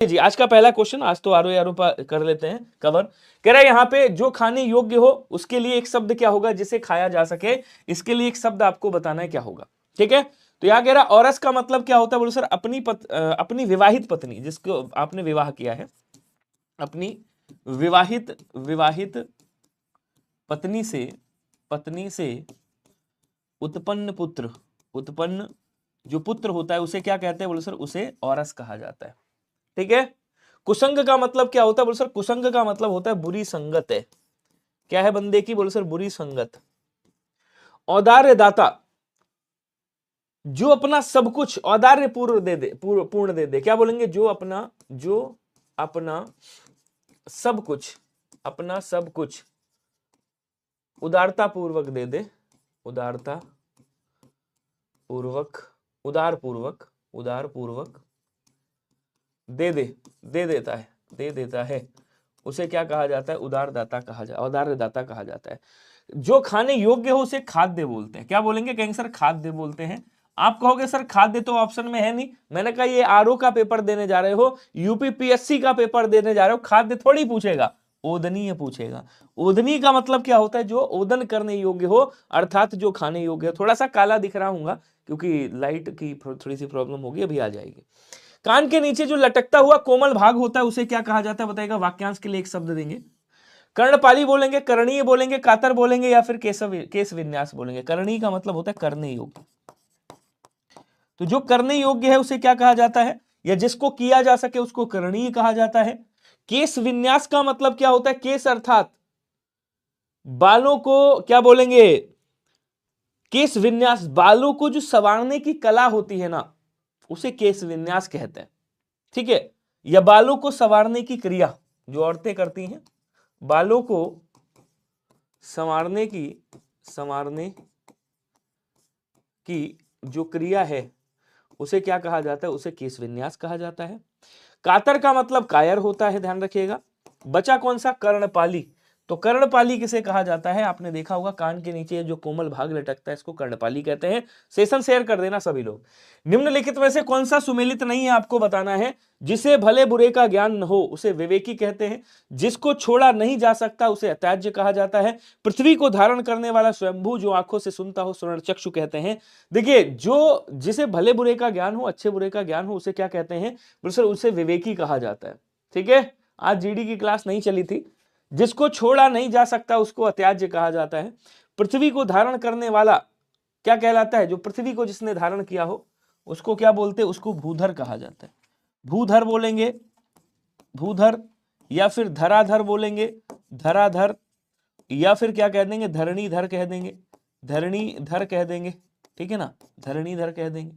जी आज का पहला क्वेश्चन, आज तो आरो यारो कर लेते हैं कवर। कह रहा है यहाँ पे जो खाने योग्य हो उसके लिए एक शब्द क्या होगा जिसे खाया जा सके, इसके लिए एक शब्द आपको बताना है क्या होगा। ठीक है, तो यहाँ कह रहा औरस का मतलब क्या होता है, बोलो सर अपनी विवाहित पत्नी, जिसको आपने विवाह किया है, अपनी विवाहित विवाहित पत्नी से उत्पन्न पुत्र, उत्पन्न जो पुत्र होता है उसे क्या कहते हैं, बोलो सर उसे औरस कहा जाता है। ठीक है, कुसंग का मतलब क्या होता है, बोलो सर कुसंग का मतलब होता है बुरी संगत है। क्या है बंदे की, बोलो सर बुरी संगत। औदार्य दाता, जो अपना सब कुछ औदार्य पूर्ण दे दे, पूर्ण दे दे। क्या बोलेंगे, जो अपना सब कुछ, अपना सब कुछ उदारता पूर्वक दे दे, उदारता पूर्वक, उदार पूर्वक दे देता है, उसे क्या कहा जाता है, औदार्य दाता कहा जाता है। जो खाने योग्य हो उसे खाद्य बोलते हैं। क्या बोलेंगे, कहेंगे सर खाद्य बोलते हैं। आप कहोगे सर खाद्य तो ऑप्शन में है नहीं, मैंने कहा ये आरओ का पेपर देने जा रहे हो, यूपीपीएससी का पेपर देने जा रहे हो, खाद्य थोड़ी पूछेगा, ओदनीय पूछेगा। ओदनी का मतलब क्या होता है, जो ओदन करने योग्य हो, अर्थात जो खाने योग्य हो। थोड़ा सा काला दिख रहा हूंगा क्योंकि लाइट की थोड़ी सी प्रॉब्लम होगी, अभी आ जाएगी। कान के नीचे जो लटकता हुआ कोमल भाग होता है उसे क्या कहा जाता है, बताएगा। वाक्यांश के लिए एक शब्द देंगे, कर्णपाली बोलेंगे, करणीय बोलेंगे, कातर बोलेंगे, या फिर केश विन्यास बोलेंगे। करणीय का मतलब होता है करने योग्य, तो जो करने योग्य है उसे क्या कहा जाता है, या जिसको किया जा सके उसको करणीय कहा जाता है। केश विन्यास का मतलब क्या होता है, केश अर्थात बालों को क्या बोलेंगे, केश विन्यास, बालों को जो संवारने की कला होती है ना, उसे केश विन्यास कहते हैं। ठीक है, या बालों को संवारने की क्रिया जो औरतें करती हैं, बालों को संवारने की जो क्रिया है उसे क्या कहा जाता है, उसे केश विन्यास कहा जाता है। कातर का मतलब कायर होता है, ध्यान रखिएगा। बचा कौन सा, कर्णपाली। तो कर्णपाली किसे कहा जाता है, आपने देखा होगा कान के नीचे जो कोमल भाग लटकता है इसको कर्णपाली कहते हैं। सेशन शेयर कर देना सभी लोग। निम्नलिखित में से कौन सा सुमेलित नहीं है, आपको बताना है। जिसे भले बुरे का ज्ञान न हो उसे विवेकी कहते हैं। जिसको छोड़ा नहीं जा सकता उसे अत्याज्य कहा जाता है। पृथ्वी को धारण करने वाला स्वयंभू, जो आंखों से सुनता हो स्वर्ण चक्षु कहते हैं। देखिए, जो जिसे भले बुरे का ज्ञान हो, अच्छे बुरे का ज्ञान हो, उसे क्या कहते हैं, उसे विवेकी कहा जाता है। ठीक है, आज जीडी की क्लास नहीं चली थी। जिसको छोड़ा नहीं जा सकता उसको अत्याज्य कहा जाता है। पृथ्वी को धारण करने वाला क्या कहलाता है, जो पृथ्वी को जिसने धारण किया हो उसको क्या बोलते हैं, उसको भूधर कहा जाता है। भूधर बोलेंगे, भूधर, या फिर धराधर बोलेंगे, धराधर, या फिर क्या कह देंगे, धरणीधर कह देंगे, धरणीधर कह देंगे। ठीक है ना, धरणीधर कह देंगे,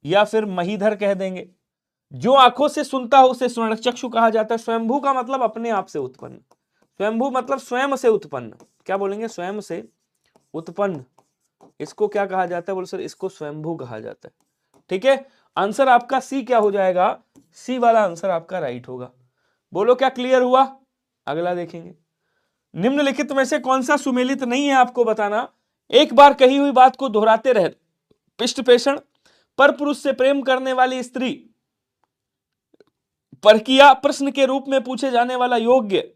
या फिर महीधर कह देंगे। जो आंखों से सुनता हो उसे स्वर्णचक्षु कहा जाता है। स्वयंभू का मतलब अपने आप से उत्पन्न, स्वयंभू मतलब स्वयं से उत्पन्न। क्या बोलेंगे, स्वयं से उत्पन्न, इसको क्या कहा जाता है, बोलो सर इसको स्वयंभू कहा जाता है। ठीक है, आंसर आपका सी क्या हो जाएगा, सी वाला आंसर आपका राइट होगा। बोलो क्या क्लियर हुआ, अगला देखेंगे। निम्नलिखित में से कौन सा सुमेलित नहीं है, आपको बताना। एक बार कही हुई बात को दोहराते रहे, पिष्ट पेषण, पर पुरुष से प्रेम करने वाली स्त्री, परकिया, प्रश्न के रूप में पूछे जाने वाला योग्य,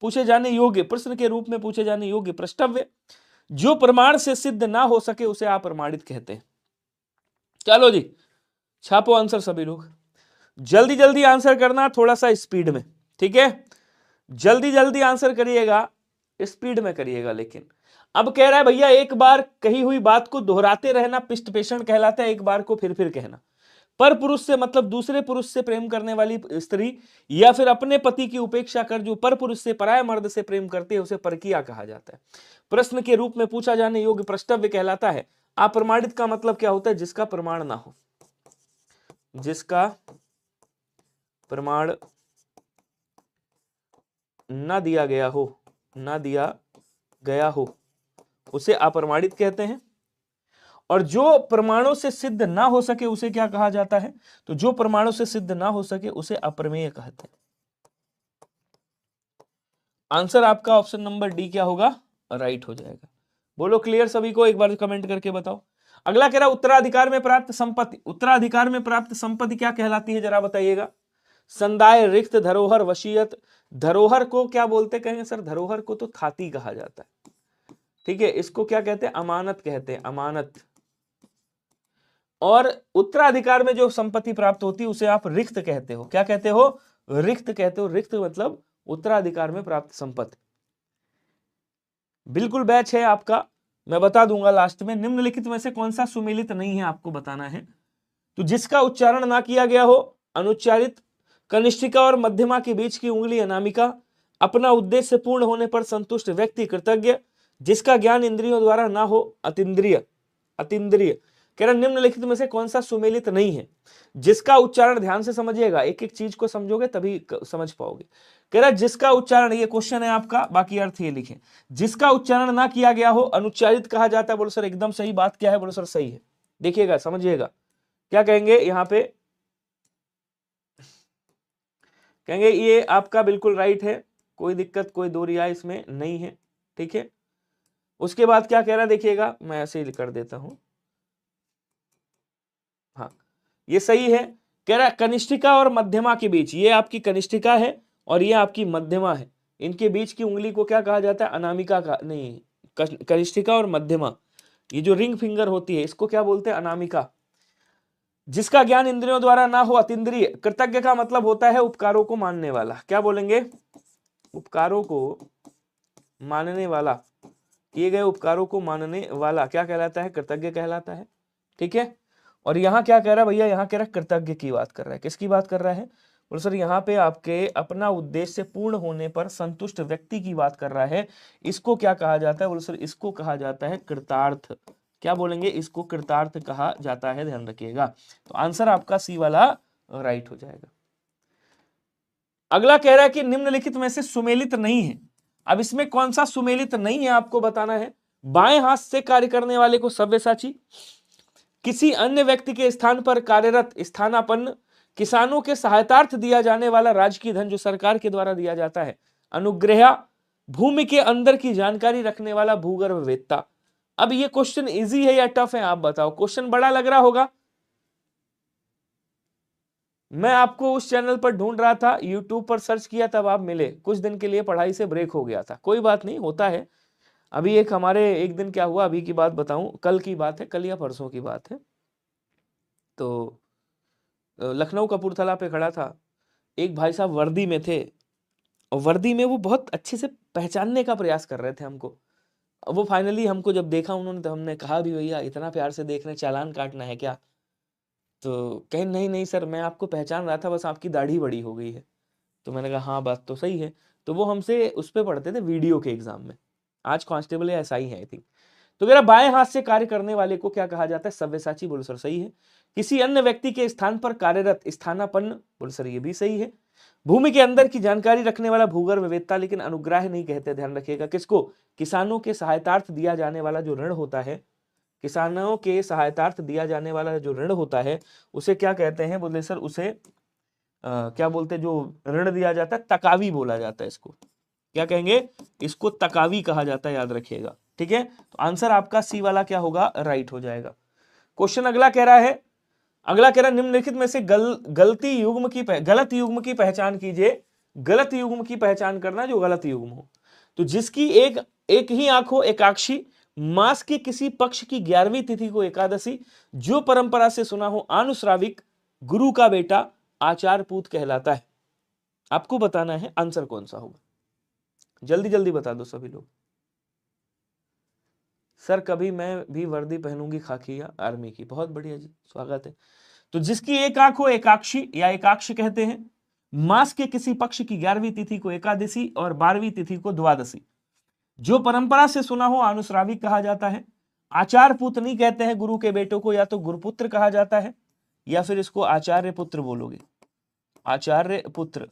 प्रश्न के रूप में पूछे जाने योग्य प्रश्नव्य, जो प्रमाण से सिद्ध ना हो सके उसे अप्रमाणित कहते हैं। चलो जी, छापो आंसर सभी लोग, जल्दी जल्दी आंसर करना, थोड़ा सा स्पीड में। ठीक है, जल्दी जल्दी आंसर करिएगा, स्पीड में करिएगा। लेकिन अब कह रहा है भैया एक बार कही हुई बात को दोहराते रहना पिष्ट पेषण कहलाता है, एक बार को फिर कहना। पर पुरुष से मतलब दूसरे पुरुष से प्रेम करने वाली स्त्री, या फिर अपने पति की उपेक्षा कर जो पर पुरुष से पराय मर्द से प्रेम करते हैं उसे परकिया कहा जाता है। प्रश्न के रूप में पूछा जाने योग्य प्रश्नव्य कहलाता है। अप्रमाणित का मतलब क्या होता है, जिसका प्रमाण ना हो, जिसका प्रमाण ना दिया गया हो उसे अप्रमाणित कहते हैं। और जो प्रमाणों से सिद्ध ना हो सके उसे क्या कहा जाता है, तो जो प्रमाणों से सिद्ध ना हो सके उसे अप्रमेय कहते हैं। आंसर आपका ऑप्शन नंबर डी क्या होगा, राइट हो जाएगा। बोलो क्लियर सभी को, एक बार कमेंट करके बताओ। अगला कह रहा उत्तराधिकार में प्राप्त संपत्ति, उत्तराधिकार में प्राप्त संपत्ति क्या कहलाती है, जरा बताइएगा। संदाय, रिक्त, धरोहर, वसीयत। धरोहर को क्या बोलते कहेंगे सर? धरोहर को तो थाती कहा जाता है, ठीक है। इसको क्या कहते हैं? अमानत कहते हैं, अमानत। और उत्तराधिकार में जो संपत्ति प्राप्त होती है उसे आप रिक्त कहते हो। क्या कहते हो? रिक्त कहते हो। रिक्त मतलब उत्तराधिकार में प्राप्त संपत्ति। बिल्कुल बैच है आपका, मैं बता दूंगा लास्ट में। निम्नलिखित में से कौन सा सुमेलित नहीं है आपको बताना है। तो जिसका उच्चारण ना किया गया हो अनुच्चारित, कनिष्ठिका और मध्यमा के बीच की उंगली अनामिका, अपना उद्देश्य पूर्ण होने पर संतुष्ट व्यक्ति कृतज्ञ, जिसका ज्ञान इंद्रियों द्वारा ना हो अतीन्द्रिय। अतीन्द्रिय कह रहा निम्नलिखित में से कौन सा सुमेलित नहीं है। जिसका उच्चारण, ध्यान से समझिएगा, एक एक चीज को समझोगे तभी समझ पाओगे। कह रहा जिसका उच्चारण, ये क्वेश्चन है आपका, बाकी अर्थ ये लिखें। जिसका उच्चारण ना किया गया हो अनुच्चारित कहा जाता है। बोलो सर एकदम सही बात क्या है? बोलो सर सही है। देखिएगा, समझिएगा क्या कहेंगे यहां पे। कहेंगे ये आपका बिल्कुल राइट है, कोई दिक्कत कोई दो रिया इसमें नहीं है, ठीक है। उसके बाद क्या कह रहा है देखिएगा, मैं ऐसे ही कर देता हूं। हाँ ये सही है। कह रहा है कनिष्ठिका और मध्यमा के बीच, ये आपकी कनिष्ठिका है और ये आपकी मध्यमा है, इनके बीच की उंगली को क्या कहा जाता है? अनामिका का नहीं, कनिष्ठिका और मध्यमा, ये जो रिंग फिंगर होती है इसको क्या बोलते हैं? अनामिका। जिसका ज्ञान इंद्रियों द्वारा ना हो अतीन्द्रिय। कृतज्ञ का मतलब होता है उपकारों को मानने वाला। क्या बोलेंगे? उपकारों को मानने वाला, किए गए उपकारों को मानने वाला क्या कहलाता है? कृतज्ञ कहलाता है, ठीक है। और यहाँ क्या कह रहा है भैया? यहाँ कह रहा है कृतज्ञ की बात कर रहा है। किसकी बात कर रहा है? बोलो सर यहाँ पे आपके अपना उद्देश्य पूर्ण होने पर संतुष्ट व्यक्ति की बात कर रहा है। इसको क्या कहा जाता है? बोलो सर इसको कहा जाता है कृतार्थ। क्या बोलेंगे? इसको कृतार्थ कहा जाता है, ध्यान रखिएगा। तो आंसर आपका सी वाला राइट हो जाएगा। अगला कह रहा है कि निम्नलिखित में से सुमेलित नहीं है। अब इसमें कौन सा सुमेलित नहीं है आपको बताना है। बाएं हाथ से कार्य करने वाले को सव्यसाची, किसी अन्य व्यक्ति के स्थान पर कार्यरत स्थानापन्न, किसानों के सहायतार्थ दिया जाने वाला राजकीय धन जो सरकार के द्वारा दिया जाता है अनुग्रह, भूमि के अंदर की जानकारी रखने वाला भूगर्भवेत्ता। अब ये क्वेश्चन इजी है या टफ है आप बताओ? क्वेश्चन बड़ा लग रहा होगा। मैं आपको उस चैनल पर ढूंढ रहा था, यूट्यूब पर सर्च किया तब आप मिले। कुछ दिन के लिए पढ़ाई से ब्रेक हो गया था, कोई बात नहीं, होता है। अभी एक हमारे एक दिन क्या हुआ, अभी की बात बताऊं, कल की बात है, कल या परसों की बात है। तो लखनऊ कपूरथला पे खड़ा था, एक भाई साहब वर्दी में थे और वर्दी में वो बहुत अच्छे से पहचानने का प्रयास कर रहे थे हमको। वो फाइनली हमको जब देखा उन्होंने तो हमने कहा भी भैया इतना प्यार से देख रहे हैं, चालान काटना है क्या? तो कहे नहीं नहीं सर मैं आपको पहचान रहा था, बस आपकी दाढ़ी बड़ी हो गई है। तो मैंने कहा हाँ बात तो सही है। तो वो हमसे उस पर पढ़ते थे वीडियो के एग्जाम में, आज कांस्टेबल या एसआई है आई थिंक। तो मेरा बाएं हाथ से कार्य करने वाले को क्या कहा जाता है? सव्यसाची। बोलो सर सही है। किसी अन्य व्यक्ति के स्थान पर कार्यरत स्थानापन्न। बोलो सर ये भी सही है। भूमि के अंदर की जानकारी रखने वाला भूगर्भवेत्ता, लेकिन अनुग्रह नहीं कहते, ध्यान रखिएगा। किसको? किसानों के सहायतार्थ दिया जाने वाला जो ऋण होता है, किसानों के सहायतार्थ दिया जाने वाला जो ऋण होता है उसे क्या कहते हैं? बोले सर उसे क्या बोलते हैं? जो ऋण दिया जाता है तकावी बोला जाता है इसको। क्या कहेंगे? इसको तकावी कहा जाता है, याद रखिएगा, ठीक है। तो आंसर आपका सी वाला क्या होगा? राइट हो जाएगा। क्वेश्चन अगला कह रहा है, अगला कह रहा है निम्नलिखित में से गलत युग्म की पहचान कीजिए। गलत युग्म की पहचान करना जो गलत युग्म हो। तो जिसकी एक ही आंख हो एकाक्षी, मास के किसी पक्ष की 11वीं तिथि को एकादशी, जो परंपरा से सुना हो आनुश्राविक, गुरु का बेटा, आचार पूत कहलाता है। आपको बताना है आंसर कौन सा होगा, जल्दी जल्दी बता दो सभी लोग। सर कभी मैं भी वर्दी पहनूंगी खाकी या आर्मी की। बहुत बढ़िया जी, स्वागत है। तो जिसकी एक आंख हो एकाक्षी या एकाक्ष कहते हैं, मास के किसी पक्ष की 11वीं तिथि को एकादशी और 12वीं तिथि को द्वादशी, जो परंपरा से सुना हो अनुश्राविक कहा जाता है। आचार पुत्र कहते हैं गुरु के बेटों को, या तो गुरुपुत्र कहा जाता है या फिर इसको आचार्य पुत्र बोलोगे, आचार्य पुत्र,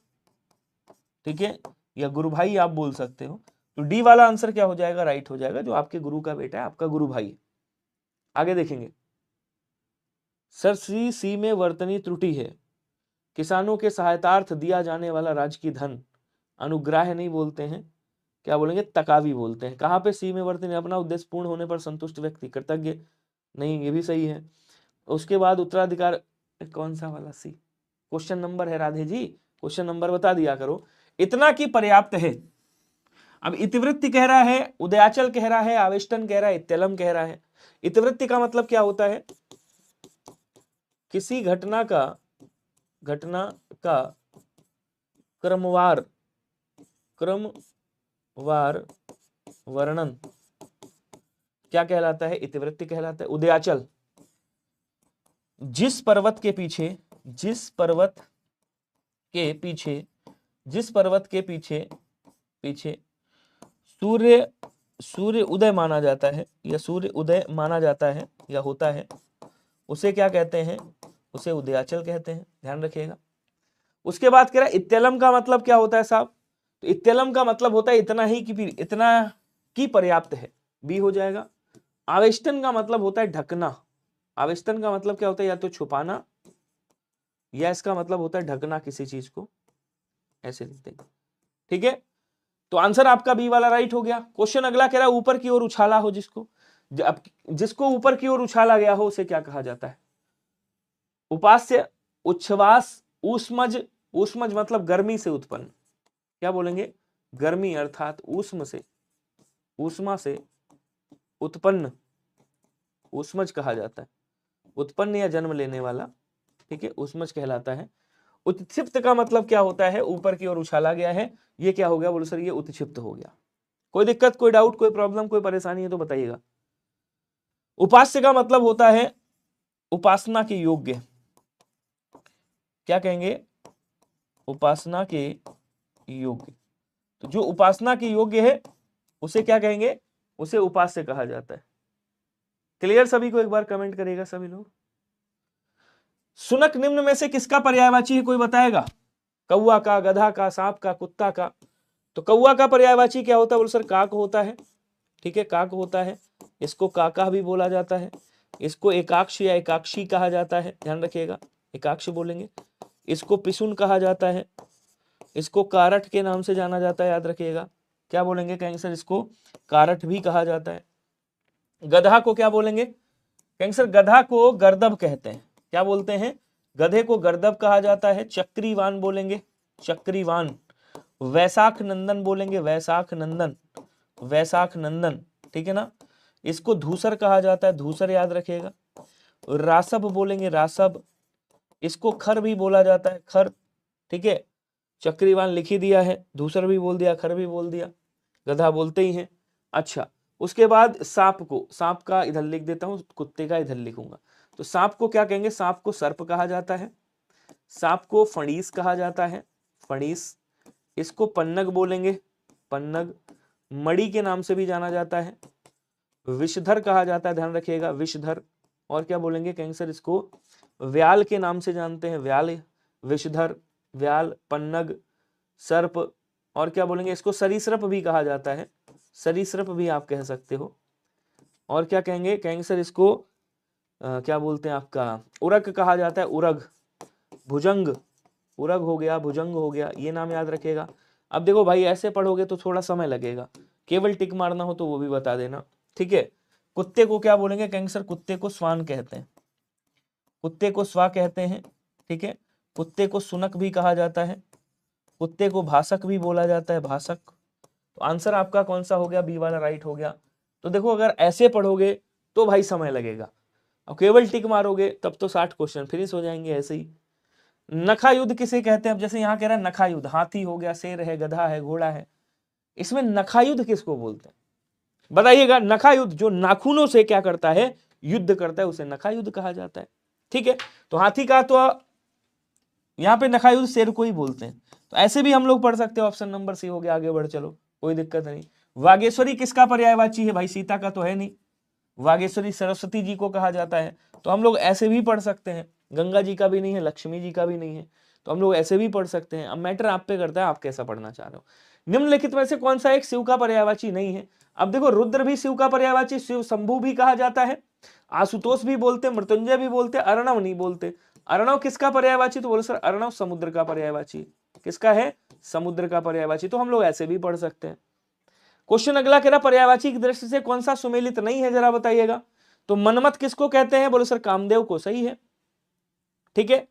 ठीक है, या गुरु भाई आप बोल सकते हो। तो डी वाला आंसर क्या हो जाएगा? राइट हो जाएगा, जो आपके गुरु का बेटा है, आपका गुरु भाई है। आगे देखेंगे। सर सी में वर्तनी त्रुटि है। किसानों के सहायतार्थ दिया जाने वाला राजकीय धन अनुग्रह नहीं बोलते हैं, क्या बोलेंगे? तकावी बोलते हैं। कहाँ पे सी में वर्तनी? अपना उद्देश्य पूर्ण होने पर संतुष्ट व्यक्ति, कृतज्ञ नहीं, ये भी सही है। उसके बाद उत्तराधिकार, कौन सा वाला सी? क्वेश्चन नंबर है राधे जी क्वेश्चन नंबर बता दिया करो, इतना की पर्याप्त है। अब इतिवृत्ति कह रहा है, उदयाचल कह रहा है, आवेष्टन कह रहा है, इत्यलम कह रहा है। इतिवृत्ति का मतलब क्या होता है? किसी घटना का क्रमवार वर्णन क्या कहलाता है? इतिवृत्ति कहलाता है। उदयाचल, जिस पर्वत के पीछे सूर्य उदय माना जाता है, या सूर्य उदय माना जाता है या होता है, उसे क्या कहते हैं? उसे उदयाचल कहते हैं, ध्यान रखिएगा। उसके बाद कह रहा है इत्यलम का मतलब क्या होता है साहब? तो इत्यलम का मतलब होता है इतना की पर्याप्त है, बी हो जाएगा। आवेष्टन का मतलब होता है ढकना। आवेष्टन का मतलब क्या होता है? या तो छुपाना, या इसका मतलब होता है ढकना किसी चीज को, ऐसे लिखते हैं। ठीक है, तो आंसर आपका बी वाला राइट हो गया। क्वेश्चन अगला कह रहा है ऊपर की ओर उछाला हो जिसको ऊपर की ओर उछाला गया हो उसे क्या कहा जाता है? उपास्य, उच्छ्वास, ऊष्मज। ऊष्मज मतलब गर्मी से उत्पन्न, क्या बोलेंगे? गर्मी अर्थात ऊष्मा से उत्पन्न ऊष्मज कहा जाता है, उत्पन्न या जन्म लेने वाला। ठीक है, ऊष्मज कहलाता है। उत्क्षिप्त का मतलब क्या होता है? ऊपर की ओर उछाला गया है, ये क्या हो गया? बोलो सर ये उत्क्षिप्त हो गया। कोई दिक्कत, कोई डाउट, कोई प्रॉब्लम, कोई परेशानी है तो बताइएगा। उपास्य का मतलब होता है उपासना के योग्य, क्या कहेंगे? उपासना के योग्य। तो जो उपासना के योग्य है उसे क्या कहेंगे? उसे उपास्य कहा जाता है। क्लियर सभी को? एक बार कमेंट करेगा सभी लोग। शुनक निम्न में से किसका पर्यायवाची है, कोई बताएगा? कौआ का, गधा का, सांप का, कुत्ता का? तो कौआ का पर्यायवाची क्या होता है? बोलो सर काक होता है। ठीक है, काक होता है। इसको काका भी बोला जाता है। इसको एकाक्ष या एकाक्षी कहा जाता है, ध्यान रखिएगा, एकाक्ष बोलेंगे। इसको पिसुन कहा जाता है। इसको कारठ के नाम से जाना जाता है, याद रखिएगा। क्या बोलेंगे? कहेंगे सर इसको कारठ भी कहा जाता है। गधा को क्या बोलेंगे? कहेंगे सर गधा को गर्दभ कहते हैं। क्या बोलते हैं? गधे को गर्दभ कहा जाता है। चक्रीवान बोलेंगे, चक्रीवान। वैशाख नंदन बोलेंगे, वैशाख नंदन। ठीक है ना। इसको धूसर कहा जाता है, धूसर याद रखिएगा। रासब बोलेंगे, रासब। इसको खर भी बोला जाता है, खर। ठीक है, चक्रीवान लिख ही दिया है, धूसर भी बोल दिया, खर भी बोल दिया, गधा बोलते ही हैं। अच्छा, उसके बाद सांप को, सांप का इधर लिख देता हूं, कुत्ते का इधर लिखूंगा। तो सांप को क्या कहेंगे? सांप को सर्प कहा जाता है। सांप को फणीस कहा जाता है, फणीस। इसको पन्नग बोलेंगे, पन्नग। मणि के नाम से भी जाना जाता है। विषधर कहा जाता है, ध्यान रखिएगा, विषधर। और क्या बोलेंगे? कहेंगे सर इसको व्याल के नाम से जानते हैं, व्याल। विषधर, व्याल, पन्नग, सर्प। और क्या बोलेंगे? इसको सरीसृप भी कहा जाता है, सरीसृप भी आप कह सकते हो। और क्या कहेंगे? कहेंगे सर इसको क्या बोलते हैं आपका, उरग कहा जाता है, उरग। भुजंग, उरग हो गया, भुजंग हो गया, ये नाम याद रखिएगा। अब देखो भाई ऐसे पढ़ोगे तो थोड़ा समय लगेगा, केवल टिक मारना हो तो वो भी बता देना। ठीक है, कुत्ते को क्या बोलेंगे? कहेंगे सर कुत्ते को स्वान कहते हैं, कुत्ते को स्वा कहते हैं। ठीक है, कुत्ते को सुनक भी कहा जाता है, कुत्ते को भाषक भी बोला जाता है, भाषक। तो आंसर आपका कौन सा हो गया? बी वाला राइट हो गया। तो देखो अगर ऐसे पढ़ोगे तो भाई समय लगेगा, और केवल टिक मारोगे तब तो 60 क्वेश्चन फिनिश हो जाएंगे ऐसे ही। नखा युद्ध किसे कहते हैं? अब जैसे यहाँ कह रहा है नखा युद्ध, हाथी हो गया, शेर है, गधा है, घोड़ा है, इसमें नखा युद्ध किसको बोलते हैं बताइएगा? नखा युद्ध जो नाखूनों से क्या करता है? युद्ध करता है, उसे नखा युद्ध कहा जाता है। ठीक है, तो हाथी का तो यहाँ पे नखा युद्ध शेर को ही बोलते हैं। तो ऐसे भी हम लोग पढ़ सकते हैं, ऑप्शन नंबर सी हो गया, आगे बढ़ चलो, कोई दिक्कत नहीं। वागेश्वरी किसका पर्यायवाची है? भाई सीता का तो है नहीं, वागेश्वरी सरस्वती जी को कहा जाता है। तो हम लोग ऐसे भी पढ़ सकते हैं, गंगा जी का भी नहीं है, लक्ष्मी जी का भी नहीं है, तो हम लोग ऐसे भी पढ़ सकते हैं। अब मैटर आप पे करता है, आप कैसा पढ़ना चाह रहे हो। निम्नलिखित में से कौन सा एक शिव का पर्यायवाची नहीं है? अब देखो रुद्र भी शिव का पर्यायवाची, शिव शंभु भी कहा जाता है, आशुतोष भी बोलते, मृत्युंजय भी बोलते, अर्णव नहीं बोलते। अर्णव किसका पर्यायवाची? तो बोलो सर अर्णव समुद्र का पर्यायवाची। किसका है? समुद्र का पर्यायवाची। तो हम लोग ऐसे भी पढ़ सकते हैं। क्वेश्चन अगला कह रहा पर्यायवाची की दृष्टि से कौन सा सुमेलित नहीं है, जरा बताइएगा। तो मनमत किसको कहते हैं? बोलो सर कामदेव को, सही है। ठीक है,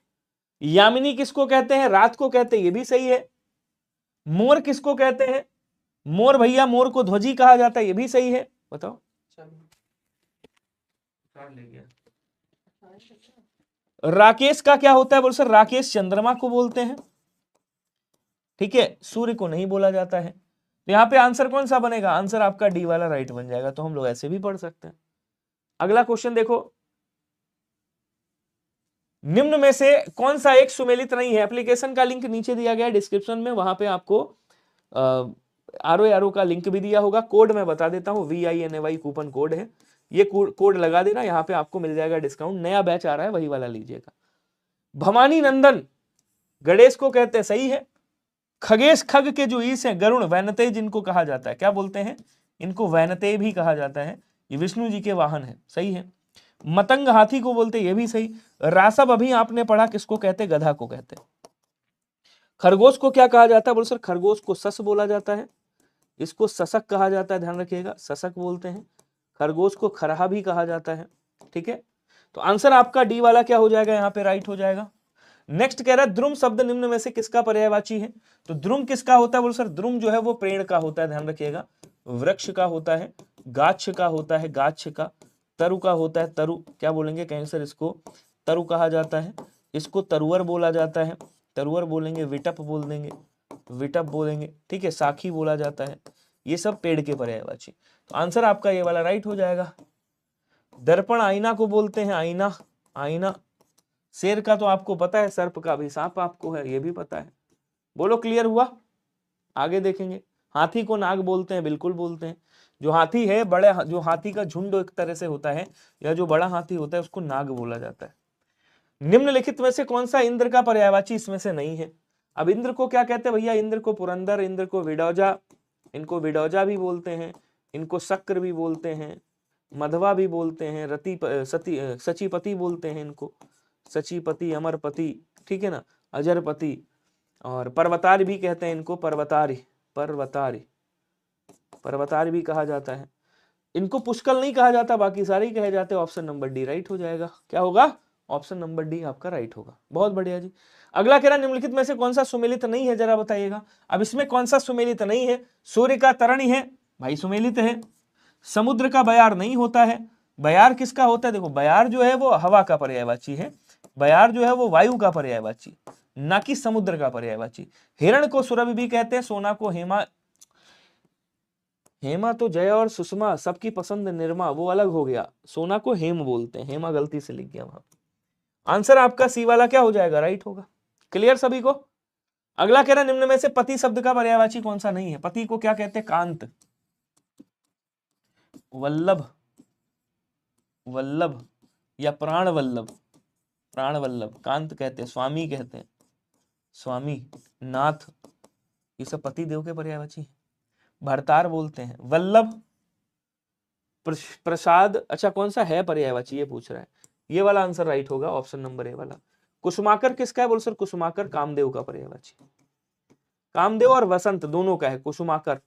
यामिनी किसको कहते हैं? रात को कहते हैं, ये भी सही है। मोर किसको कहते हैं? मोर भैया, मोर को ध्वजी कहा जाता है, ये भी सही है। बताओ। राकेश का क्या होता है? बोल सर राकेश चंद्रमा को बोलते हैं, ठीक है, सूर्य को नहीं बोला जाता है। तो यहाँ पे आंसर कौन सा बनेगा? आंसर आपका डी वाला राइट बन जाएगा। तो हम लोग ऐसे भी पढ़ सकते हैं। अगला क्वेश्चन देखो, निम्न में से कौन सा एक सुमेलित नहीं है? एप्लीकेशन का लिंक नीचे दिया गया है डिस्क्रिप्शन में, वहां पे आपको आरओ का लिंक भी दिया होगा। कोड मैं बता देता हूँ, VINAY कूपन कोड है, ये कोड लगा देना, यहाँ पे आपको मिल जाएगा डिस्काउंट। नया बैच आ रहा है, वही वाला लीजिएगा। भवानी नंदन गणेश को कहते हैं, सही है। खगेश, खग के जो ईश हैं, गरुण, वैनतेय जिनको कहा जाता है, क्या बोलते हैं? इनको वैनतेय भी कहा जाता है, ये विष्णु जी के वाहन है, सही है। मतंग हाथी को बोलते, ये भी सही। रासब अभी आपने पढ़ा, किसको कहते? गधा को कहते। खरगोश को क्या कहा जाता है? बोल सर खरगोश को सस बोला जाता है, इसको ससक कहा जाता है, ध्यान रखिएगा, ससक बोलते हैं। खरगोश को खरहा भी कहा जाता है, ठीक है। तो आंसर आपका डी वाला क्या हो जाएगा? यहाँ पे राइट हो जाएगा। नेक्स्ट कह रहा है द्रुम शब्द निम्न में से किसका पर्यायवाची है? तो द्रुम किसका होता है? बोल सर द्रुम जो है वो पेड़ का होता है, ध्यान रखिएगा। वृक्ष का होता है, गाछ का होता है, गाछ का। तरु का होता है, तरु क्या बोलेंगे? कहेंगे सर इसको तरु कहा जाता है, इसको तरुअर बोला जाता है, तरुअर बोलेंगे। विटप बोल देंगे, विटप बोलेंगे, ठीक है। साखी बोला जाता है, ये सब पेड़ के पर्यायवाची। तो आंसर आपका ये वाला राइट हो जाएगा। दर्पण आईना को बोलते हैं, आईना, आईना। शेर का तो आपको पता है, सर्प का भी सांप आपको है, ये भी पता है। बोलो क्लियर हुआ? आगे देखेंगे। हाथी को नाग बोलते हैं, बिल्कुल बोलते हैं। जो हाथी है, बड़े जो हाथी का झुंड एक तरह से होता है, या जो बड़ा हाथी होता है, उसको नाग बोला जाता है। निम्नलिखित में से कौन सा इंद्र का पर्यायवाची इसमें से नहीं है? अब इंद्र को क्या कहते हैं भैया? इंद्र को पुरंदर, इंद्र को विडौजा, इनको विडौजा भी बोलते हैं, इनको शक्र भी बोलते हैं, मधवा भी बोलते हैं, सचीपति बोलते हैं इनको, सचीपति, अमरपति, ठीक है ना, अजरपति। और पर्वतारी भी कहते हैं इनको, पर्वतारी, पर्वतारी, पर्वतारी भी कहा जाता है। इनको पुष्कल नहीं कहा जाता, बाकी सारे ही कहे जाते हैं। ऑप्शन नंबर डी राइट हो जाएगा। क्या होगा? ऑप्शन नंबर डी आपका राइट होगा। बहुत बढ़िया जी। अगला कह रहा निम्नलिखित में से कौन सा सुमेलित नहीं है, जरा बताइएगा। अब इसमें कौन सा सुमेलित नहीं है? सूर्य का तरणी है भाई, सुमेलित है। समुद्र का बयार नहीं होता है। बयार किसका होता है? देखो बयार जो है वो हवा का पर्यायवाची है, बयार जो है वो वायु का पर्यायवाची, ना कि समुद्र का पर्यायवाची। हिरण को सुरभि भी कहते हैं, सोना को हेमा, हेमा तो जया और सुषमा सबकी पसंद निर्मा, वो अलग हो गया। सोना को हेम बोलते हैं, हेमा गलती से लिख गया वहां। आंसर आपका सी वाला क्या हो जाएगा? राइट होगा। क्लियर सभी को? अगला कह रहा निम्न में से पति शब्द का पर्यायवाची कौन सा नहीं है? पति को क्या कहते हैं? कांत, वल्लभ, वल्लभ या प्राण वल्लभ, प्राण वल्लभ कांत कहते हैं, स्वामी कहते हैं, स्वामी, नाथ, ये सब पति देव के पर्यायवाची। भरतार बोलते हैं, वल्लभ, प्रसाद। अच्छा कौन सा है पर्यायवाची ये पूछ रहा है, ये वाला आंसर राइट होगा, ऑप्शन नंबर ए वाला। कुसुमाकर किसका है? बोल सर कुसुमाकर कामदेव का पर्यायवाची। कामदेव और वसंत दोनों का है कुसुमाकर,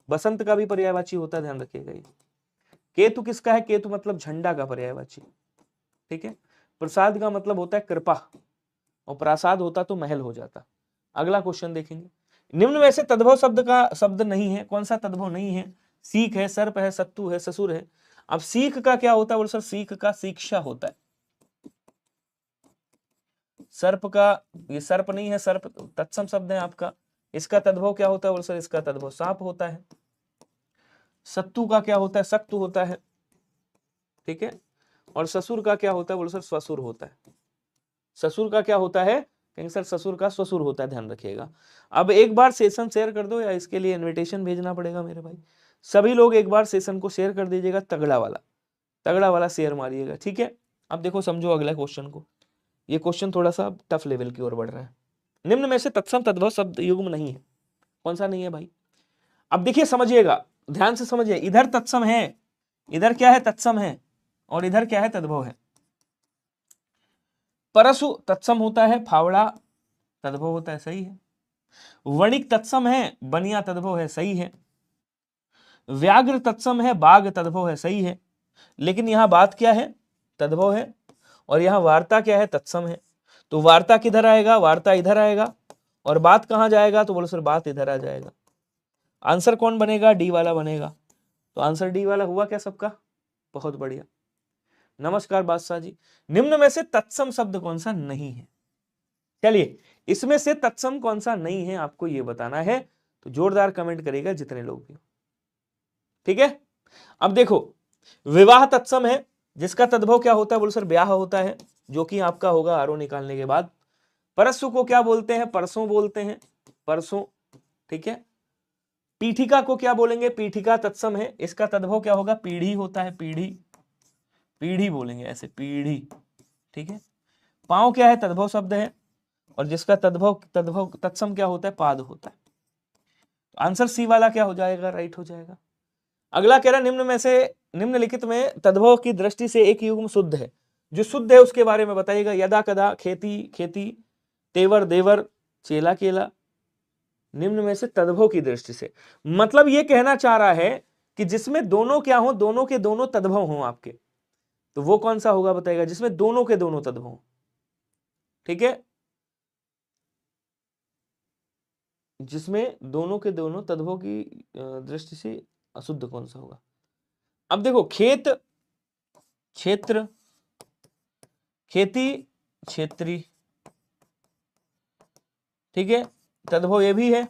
वसंत का भी पर्यायवाची होता है, ध्यान रखिएगा ये। केतु किसका है? केतु मतलब झंडा का पर्यायवाची, ठीक है। प्रसाद का मतलब होता है कृपा, और प्रासाद होता तो महल हो जाता। अगला क्वेश्चन देखेंगे। निम्न में से तद्भव शब्द का शब्द नहीं है, कौन सा तद्भव नहीं है? सीख है, सर्प है, सत्तु है, ससुर है। अब सीख का क्या होता है? बोल सर सीख का शिक्षा होता है। सर्प का, ये सर्प नहीं है, सर्प तत्सम शब्द है आपका, इसका तद्भव क्या होता है? बोल सर इसका तद्भव सांप होता है। सत्तु का क्या होता है? शक्तु होता है, ठीक है। और ससुर का क्या होता है? बोल सर स्वसुर होता है। ससुर का क्या होता है? कहेंगे सर ससुर का स्वसुर होता है, ध्यान रखिएगा। अब एक बार सेशन शेयर कर दो, या इसके लिए इनविटेशन भेजना पड़ेगा मेरे भाई। सभी लोग एक बार सेशन को शेयर कर दीजिएगा, तगड़ा वाला, तगड़ा वाला शेयर मारिएगा, ठीक है। अब देखो समझो अगला क्वेश्चन को, ये क्वेश्चन थोड़ा सा टफ लेवल की ओर बढ़ रहा है। निम्न में से तत्सम तद्भव शब्द युग्म नहीं है, कौन सा नहीं है भाई? अब देखिए समझिएगा, ध्यान से समझिए, इधर तत्सम है, इधर क्या है? तत्सम है, और इधर क्या है? तद्भव है। परशु तत्सम होता है, फावड़ा तद्भव होता है, सही है। वणिक तत्सम है, बनिया तद्भव है, सही है। व्याघ्र तत्सम है, बाघ तद्भव है, सही है। लेकिन यहां बात क्या है? तद्भव है, और यहां वार्ता क्या है? तत्सम है। तो वार्ता किधर आएगा, वार्ता इधर आएगा, और बात कहां जाएगा, तो बोलो सर बात इधर आ जाएगा। आंसर कौन बनेगा, डी वाला बनेगा। तो आंसर डी वाला हुआ क्या सबका, बहुत बढ़िया। नमस्कार बादशाह जी। निम्न में से तत्सम शब्द कौन सा नहीं है, चलिए इसमें से तत्सम कौन सा नहीं है आपको ये बताना है, तो जोरदार कमेंट करेगा जितने लोग भी, ठीक है। अब देखो विवाह तत्सम है, जिसका तद्भव क्या होता है, बोलो सर ब्याह होता है, जो कि आपका होगा आरो निकालने के बाद। परसु को क्या बोलते हैं, परसों बोलते हैं, परसों, ठीक है। पीठिका को क्या बोलेंगे, पीठिका तत्सम है, इसका तद्भव क्या होगा, पीढ़ी होता है, पीढ़ी, पीढ़ी बोलेंगे ऐसे, पीढ़ी, ठीक है। पांव क्या है, तद्भव शब्द है, और जिसका तद्भव तद्भव तत्सम क्या होता है, पाद होता है। तो आंसर सी वाला क्या हो जाएगा, राइट हो जाएगा। अगला कह रहा निम्न में से, निम्नलिखित में तद्भव की दृष्टि से एक युग्म शुद्ध है, जो शुद्ध है उसके बारे में बताइएगा। यदा कदा, खेती खेती, तेवर देवर, चेला केला। निम्न में से तद्भव की दृष्टि से मतलब ये कहना चाह रहा है कि जिसमें दोनों क्या हो, दोनों के दोनों तद्भव हो आपके, तो वो कौन सा होगा बताइएगा, जिसमें दोनों के दोनों तद्भव हो, ठीक है, जिसमें दोनों के दोनों तद्भव की दृष्टि से अशुद्ध कौन सा होगा। अब देखो खेत, क्षेत्र, खेती, क्षेत्री, ठीक है, तद्भव ये भी है।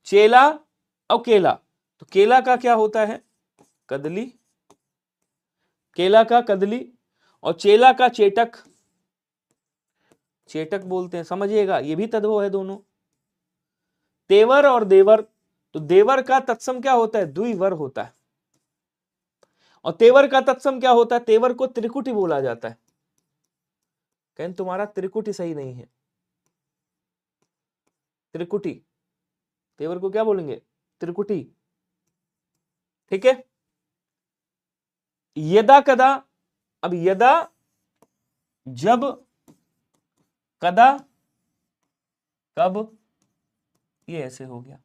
चेला और केला, तो केला का क्या होता है, कदली, केला का कदली, और चेला का चेटक, चेटक बोलते हैं, समझिएगा ये भी तद्भव है दोनों। तेवर और देवर, तो देवर का तत्सम क्या होता है, द्विवर होता है, और तेवर का तत्सम क्या होता है, तेवर को त्रिकुटी बोला जाता है। कहें तुम्हारा त्रिकुटी सही नहीं है, त्रिकुटी, तेवर को क्या बोलेंगे, त्रिकुटी, ठीक है। यदा कदा, अब यदा जब, कदा कब, ये ऐसे हो गया।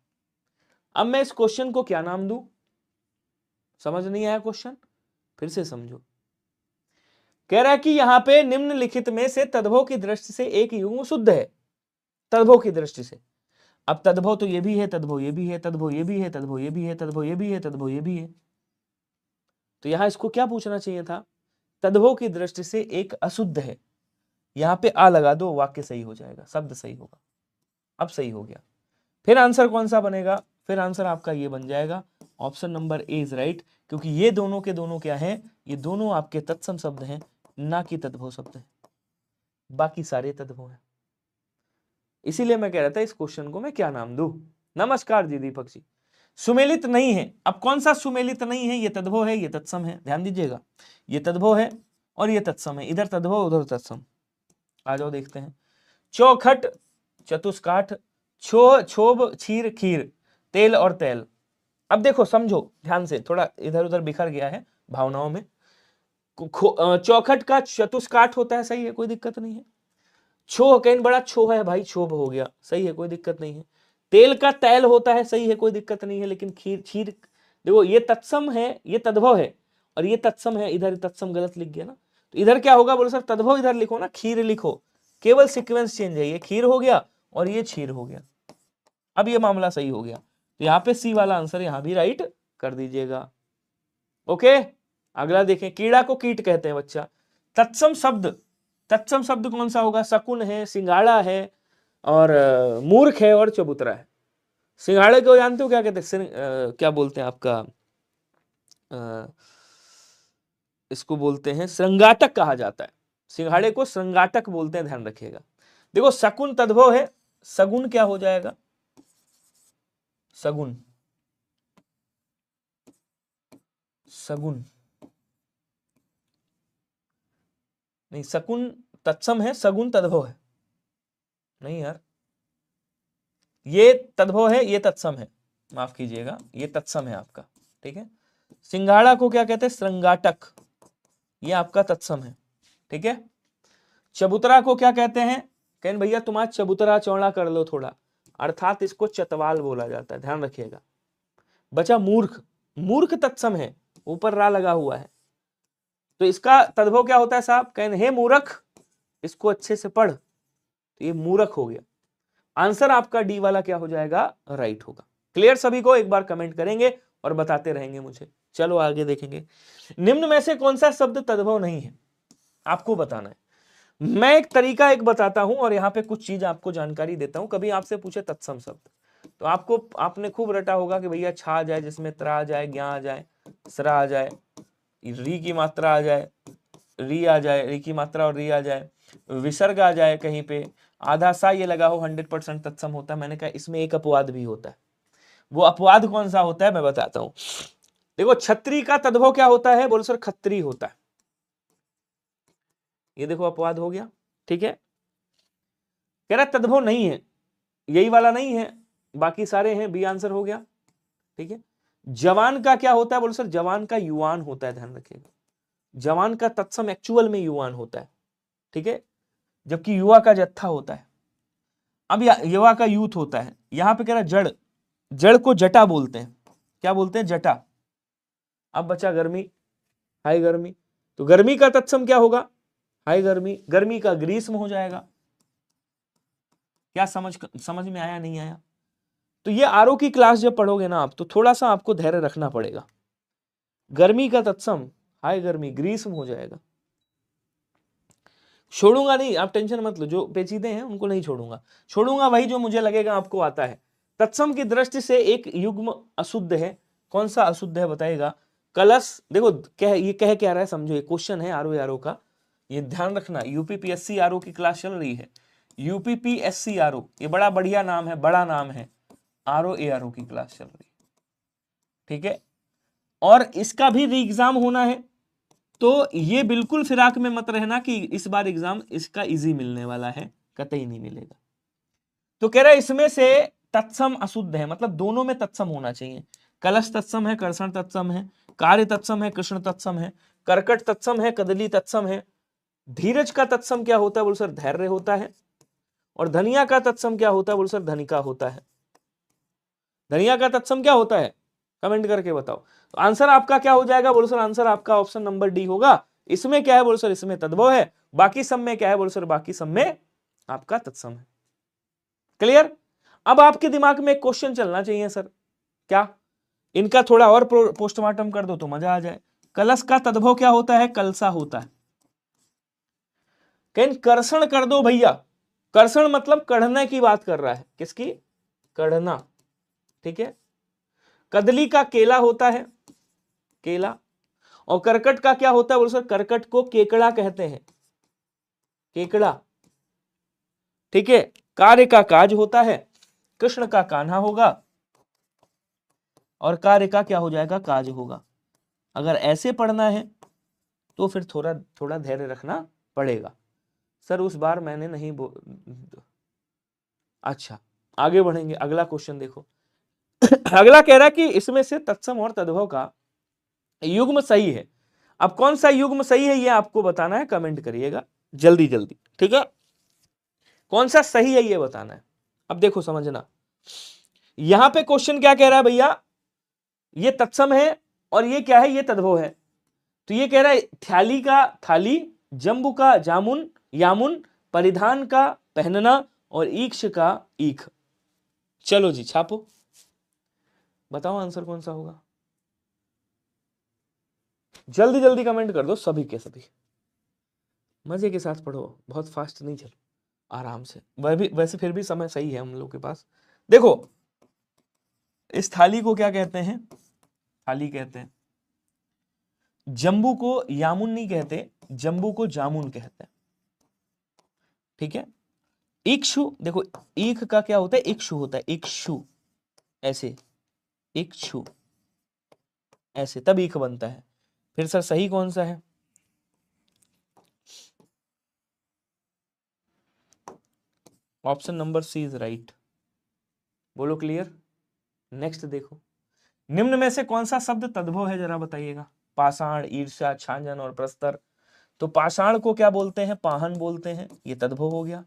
अब मैं इस क्वेश्चन को क्या नाम दूं, समझ नहीं आया क्वेश्चन, फिर से समझो। कह रहा है कि यहां पे निम्नलिखित में से तद्भव की दृष्टि से एक युग्म शुद्ध है, तद्भव की दृष्टि से। अब तद्भव तो ये भी है, तद्भव ये भी है, तद्भव ये भी है, तद्भव ये भी है, तद्भव ये भी है, तद्भव ये भी है, तो यहां इसको क्या पूछना चाहिए था, तद्भव की दृष्टि से एक अशुद्ध है, यहां पे आ लगा दो, वाक्य सही हो जाएगा, शब्द सही होगा। अब सही हो गया, फिर आंसर कौन सा बनेगा, फिर आंसर आपका ये बन जाएगा, option number A is right, क्योंकि ये दोनों के दोनों क्या है, ये दोनों आपके तत्सम शब्द हैं, ना कि तद्भव शब्द है, बाकी सारे तद्भव हैं। इसीलिए मैं कह रहा था इस क्वेश्चन को मैं क्या नाम दूं। नमस्कार जी दीपक जी। सुमेलित नहीं है, अब कौन सा सुमेलित नहीं है, ये तद्भव है, ये तत्सम है, ध्यान दीजिएगा, ये तद्भव है और ये तत्सम है, इधर तद्भव उधर तत्सम। आ जाओ देखते हैं। चौखट, चतुष्काठ, छोब, छीर, खीर, तेल और तेल। अब देखो समझो ध्यान से, थोड़ा इधर उधर बिखर गया है भावनाओं में। चौखट का चतुष्काठ होता है, सही है, कोई दिक्कत नहीं है। छो कहीं बड़ा छो है भाई, क्षोभ हो गया, सही है, कोई दिक्कत नहीं है। तेल का तैल होता है, सही है, कोई दिक्कत नहीं है। लेकिन खीर, छीर, देखो ये तत्सम है, ये तद्भव है, और ये तत्सम है, इधर तत्सम गलत लिख गया ना, तो इधर क्या होगा, बोलो सर तद्भव इधर लिखो ना, खीर लिखो, केवल सीक्वेंस चेंज है, ये खीर हो गया और ये छीर हो गया। अब ये मामला सही हो गया, तो यहाँ पे सी वाला आंसर यहाँ भी राइट कर दीजिएगा। ओके, अगला देखें। कीड़ा को कीट कहते हैं बच्चा। तत्सम शब्द, तत्सम शब्द कौन सा होगा, शकुन है, सिंगाड़ा है, और मूर्ख है, और चबूतरा है। सिंगाड़े को जानते हो क्या कहते हैं, क्या बोलते हैं आपका, इसको बोलते हैं श्रृंगाटक कहा जाता है, सिंघाड़े को श्रृंगाटक बोलते हैं, ध्यान रखिएगा। देखो शकुन तद्भव है, सगुन क्या हो जाएगा, सगुन, सगुन नहीं, शकुन तत्सम है, सगुन तद्भव है, नहीं यार, ये तद्भव है, ये तत्सम है, माफ कीजिएगा, ये तत्सम है आपका, ठीक है। सिंघाड़ा को क्या कहते हैं, श्रृंगाटक, ये आपका तत्सम है, ठीक है। चबूतरा को क्या कहते हैं, कहें भैया तुम्हारा चबूतरा चौड़ा कर लो थोड़ा, अर्थात इसको चतवाल बोला जाता है, ध्यान रखिएगा। बचा मूर्ख, मूर्ख तत्सम है, ऊपर रा लगा हुआ है, तो इसका तद्भव क्या होता है साहब, कहें हे मूर्ख, इसको अच्छे से पढ़, तो ये मूर्ख हो गया। आंसर आपका डी वाला क्या हो जाएगा, राइट होगा। क्लियर सभी को? एक बार कमेंट करेंगे और बताते रहेंगे मुझे। चलो आगे देखेंगे। निम्न में से कौन सा शब्द तद्भव नहीं है, आपको बताना है। मैं एक तरीका बताता हूं और यहाँ पे कुछ चीज आपको जानकारी देता हूं। कभी आपसे पूछे तत्सम शब्द, तो आपने खूब रटा होगा कि भैया छा आ जाए, जिसमें त्रा आ जाए, ज्ञा आ जाए, सरा आ जाए, री की मात्रा आ जाए, री आ जाए, री की मात्रा और री आ जाए, विसर्ग आ जाए, कहीं पे आधा सा ये लगा हो, 100% तत्सम होता है। मैंने कहा इसमें एक अपवाद भी होता है। वो अपवाद कौन सा होता है मैं बताता हूं। देखो छत्री का तद्भव क्या होता है, बोलो सर खत्री होता है। ये देखो अपवाद हो गया, ठीक है। कह रहा तद्भव नहीं है, यही वाला नहीं है, बाकी सारे हैं, बी आंसर हो गया, ठीक है। जवान का क्या होता है, बोलो सर जवान का युवान होता है, ध्यान रखिएगा। जवान का तत्सम एक्चुअल में युवान होता है, ठीक है, जबकि युवा का जत्था होता है। अब युवा का यूथ होता है। यहां पे कह रहा जड़, जड़ को जटा बोलते हैं। क्या बोलते हैं, जटा। अब बचा गर्मी, हाई गर्मी, तो गर्मी का तत्सम क्या होगा, हाई गर्मी। गर्मी का ग्रीष्म हो जाएगा। क्या समझ में आया, नहीं आया? तो ये आरओ की क्लास जब पढ़ोगे ना आप, तो थोड़ा सा आपको धैर्य रखना पड़ेगा। गर्मी का तत्सम हाई गर्मी, ग्रीष्म हो जाएगा। छोड़ूंगा नहीं, आप टेंशन मत लो, जो पेचीदे हैं उनको नहीं छोड़ूंगा। छोड़ूंगा वही जो मुझे लगेगा आपको आता है। तत्सम की दृष्टि से एक युग्म अशुद्ध है। कौन सा अशुद्ध है बताइएगा। कलश, देखो ये कह क्या रहा है समझो, ये क्वेश्चन है आरओ का, ये ध्यान रखना। यूपीपीएससी आरओ की क्लास चल रही है। यूपीपीएससी आरओ, ये बड़ा बढ़िया नाम है, बड़ा नाम है। आरओ की क्लास चल रही है, ठीक है। और इसका भी री एग्जाम होना है, तो ये बिल्कुल फिराक में मत रहना कि इस बार एग्जाम इसका इजी मिलने वाला है, कतई नहीं मिलेगा। तो कह रहा है इसमें से तत्सम अशुद्ध है, मतलब दोनों में तत्सम होना चाहिए। कलश तत्सम है, कर्षण तत्सम है, कार्य तत्सम है, कृष्ण तत्सम है, कर्कट तत्सम है, कदली तत्सम है। धीरज का तत्सम क्या होता है, बोल सर धैर्य होता है। और धनिया का तत्सम क्या होता है, बोल सर धनिका होता है। धनिया का तत्सम क्या होता है, कमेंट करके बताओ। तो आंसर आपका क्या हो जाएगा, बोलो सर आंसर आपका ऑप्शन नंबर डी होगा। इसमें क्या है, बोलो सर इसमें तद्भव है। बाकी सब में क्या है, बोलो सर बाकी सब में आपका तत्सम है। क्लियर? अब आपके दिमाग में एक क्वेश्चन चलना चाहिए सर, क्या इनका थोड़ा और पोस्टमार्टम कर दो तो मजा आ जाए। कलश का तद्भव क्या होता है, कलसा होता है। कहीं कर्षण कर दो भैया, कर्षण मतलब कढ़ने की बात कर रहा है, किसकी, कढ़ना, ठीक है। कदली का केला होता है, केला। और करकट का क्या होता है, बोलो सर करकट को केकड़ा कहते हैं, केकड़ा, ठीक है। कार्य का काज होता है, कृष्ण का कान्हा होगा, और कार्य का क्या हो जाएगा, काज होगा। अगर ऐसे पढ़ना है तो फिर थोड़ा थोड़ा धैर्य रखना पड़ेगा। सर उस बार मैंने नहीं अच्छा आगे बढ़ेंगे, अगला क्वेश्चन देखो। अगला कह रहा है कि इसमें से तत्सम और तद्भव का युग्म सही है। अब कौन सा युग्म सही है ये आपको बताना है, कमेंट करिएगा जल्दी जल्दी, ठीक है। कौन सा सही है ये बताना है। अब देखो समझना, यहां पे क्वेश्चन क्या कह रहा है भैया, ये तत्सम है और ये क्या है, ये तद्भव है। तो ये कह रहा है थैली का थाली, जंबू का जामुन यामुन, परिधान का पहनना, और ईक्ष का ईख। चलो जी छापो, बताओ आंसर कौन सा होगा। जल्दी जल्दी कमेंट कर दो सभी के सभी, मजे के साथ पढ़ो, बहुत फास्ट नहीं चलो, आराम से। वैसे फिर भी समय सही है हम लोग के पास। देखो इस थाली को क्या कहते हैं, थाली कहते हैं। जंबू को यामुन नहीं कहते, जंबू को जामुन कहते हैं, ठीक है। इक्षु, देखो ईख का क्या होता है, इक्षु होता है, इक्षु ऐसे, इक्षु ऐसे, तब ईख बनता है। फिर सर सही कौन सा है, option number C is right. बोलो क्लियर। नेक्स्ट देखो, निम्न में से कौन सा शब्द तद्भव है जरा बताइएगा। पाषाण, ईर्ष्या, छांजन और प्रस्तर। तो पाषाण को क्या बोलते हैं, पाहन बोलते हैं, ये तद्भव हो गया।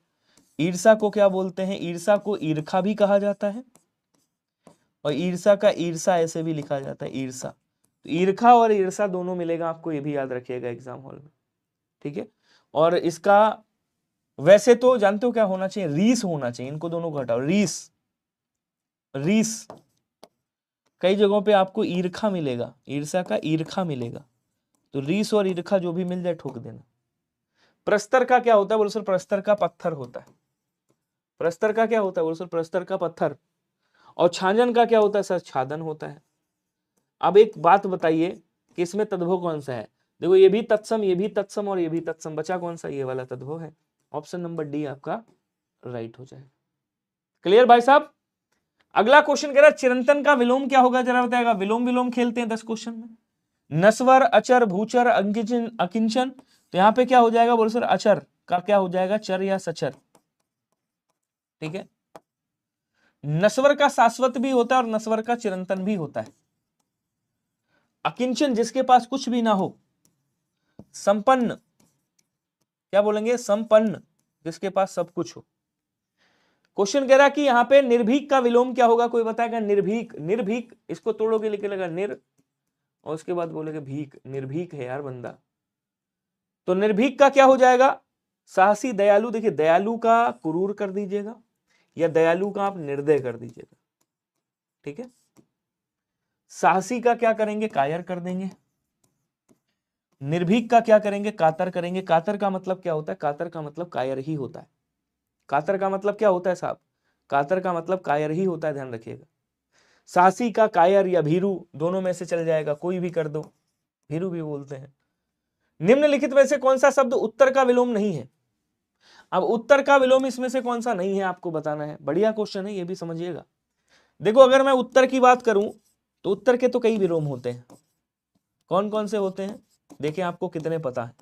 ईर्षा को क्या बोलते हैं, ईर्षा को ईर्खा भी कहा जाता है, और ईर्षा का ईर्षा ऐसे भी लिखा जाता है, ईर्षा। तो ईर्खा और ईर्षा दोनों मिलेगा आपको, ये भी याद रखिएगा एग्जाम हॉल में, ठीक है। और इसका वैसे तो जानते हो क्या होना चाहिए, रीस होना चाहिए, इनको दोनों को हटाओ, रीस, रीस। कई जगहों पे आपको ईर्खा मिलेगा, ईर्षा का ईर्खा मिलेगा, तो रीस और ईर्खा जो भी मिल जाए ठोक देना। प्रस्तर का क्या होता है बोलो सर, प्रस्तर का पत्थर होता है। प्रस्तर का क्या होता है बोलो सर, प्रस्तर का पत्थर। और छाजन का क्या होता है सर, छादन होता है। अब एक बात बताइए कि इसमें तद्भव कौन सा है, देखो ये भी तत्सम, ये भी तत्सम और ये भी तत्सम, बचा कौन सा, ये वाला तद्भव है। ऑप्शन नंबर डी आपका राइट हो जाएगा। क्लियर भाई साहब। अगला क्वेश्चन कह रहा है चिरंतन का विलोम क्या होगा, जरा बताएगा। विलोम विलोम खेलते हैं 10 क्वेश्चन में। नस्वर, अचर, भूचर, अंकिंचन, अकिंचन। तो यहां पे क्या हो जाएगा बोलो सर, अचर का क्या हो जाएगा, चर या सचर। ठीक है। नस्वर का शाश्वत भी होता है और नस्वर का चिरंतन भी होता है। अकिंचन जिसके पास कुछ भी ना हो। संपन्न, क्या बोलेंगे, संपन्न जिसके पास सब कुछ हो। क्वेश्चन कह रहा कि यहां पे निर्भीक का विलोम क्या होगा, कोई बताएगा। निर्भीक, निर्भीक इसको तोड़ोगे लिखे लगा निर, और उसके बाद बोलेगे भीक, निर्भीक है यार बंदा। तो निर्भीक का क्या हो जाएगा, साहसी, दयालु। देखिए दयालु का क्रूर कर दीजिएगा या दयालु का आप निर्दय कर दीजिएगा। ठीक है। साहसी का क्या करेंगे, कायर कर देंगे। निर्भीक का क्या करेंगे, कातर करेंगे। कातर का मतलब क्या होता है, कातर का मतलब कायर ही होता है। कातर का मतलब क्या होता है साहब, कातर का मतलब कायर ही होता है, ध्यान रखिएगा। साहसी का कायर या भीरू दोनों में से चल जाएगा, कोई भी कर दो, भीरू भी बोलते हैं। निम्नलिखित में से कौन सा शब्द उत्तर का विलोम नहीं है। अब उत्तर का विलोम इसमें से कौन सा नहीं है आपको बताना है। बढ़िया क्वेश्चन है, ये भी समझिएगा। देखो अगर मैं उत्तर की बात करूं तो उत्तर के तो कई विलोम होते हैं। कौन कौन से होते हैं, देखिए आपको कितने पता है।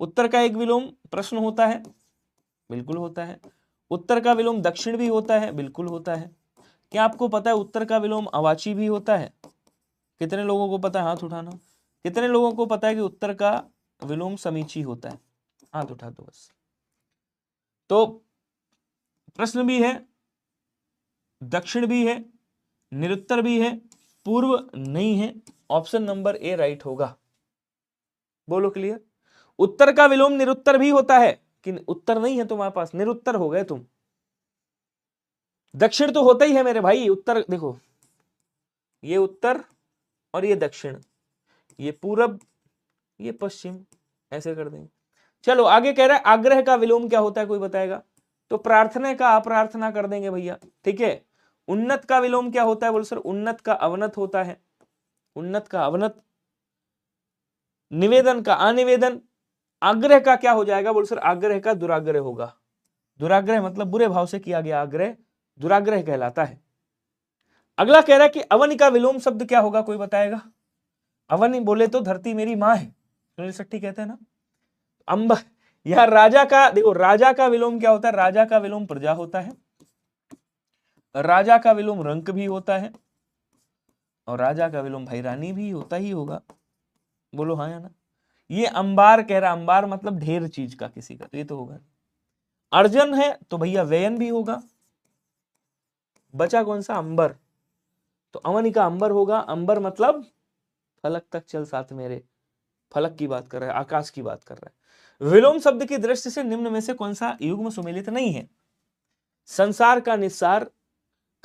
उत्तर का एक विलोम प्रश्न होता है, बिल्कुल होता है। उत्तर का विलोम दक्षिण भी होता है, बिल्कुल होता है। क्या आपको पता है उत्तर का विलोम अवाची भी होता है। कितने लोगों को पता है, हाथ उठाना। कितने लोगों को पता है कि उत्तर का विलोम समीची होता है, हाथ उठा दो बस। तो प्रश्न भी है, दक्षिण भी है, निरुत्तर भी है, पूर्व नहीं है। ऑप्शन नंबर ए राइट होगा। बोलो क्लियर। उत्तर का विलोम निरुत्तर भी होता है कि उत्तर नहीं है तुम्हारे पास, निरुत्तर हो गए तुम। दक्षिण तो होता ही है मेरे भाई। उत्तर देखो, ये उत्तर और ये दक्षिण, ये पूरब, ये पश्चिम, ऐसे कर देंगे। चलो आगे कह रहा है आग्रह का विलोम क्या होता है, कोई बताएगा। तो प्रार्थना का अप्रार्थना कर देंगे भैया। ठीक है। उन्नत का विलोम क्या होता है बोलो सर, उन्नत का अवनत होता है, उन्नत का अवनत। निवेदन का अनिवेदन। आग्रह का क्या हो जाएगा बोलो सर, आग्रह का दुराग्रह होगा। दुराग्रह मतलब बुरे भाव से किया गया आग्रह दुराग्रह कहलाता है। अगला कह रहा है कि अवनि का विलोम शब्द क्या होगा, कोई बताएगा। अवनि बोले तो धरती मेरी मां है, सुनील शेट्टी कहते हैं ना। अंब, यह राजा का, देखो राजा का विलोम क्या होता है, राजा का विलोम प्रजा होता है, राजा का विलोम रंक भी होता है, और राजा का विलोम भाई रानी भी होता ही होगा। बोलो हाँ या ना। ये अंबार कह रहा, अंबार मतलब ढेर चीज का किसी का, तो ये तो होगा। अर्जन है तो भैया व्ययन भी होगा। बचा कौन सा, अंबर, तो अवनि का अंबर होगा। अंबर मतलब फलक तक चल साथ मेरे, फलक की बात कर रहा है, आकाश की बात कर रहा है। विलोम शब्द की दृष्टि से निम्न में से कौन सा युग्म सुमेलित नहीं है। संसार का निस्सार,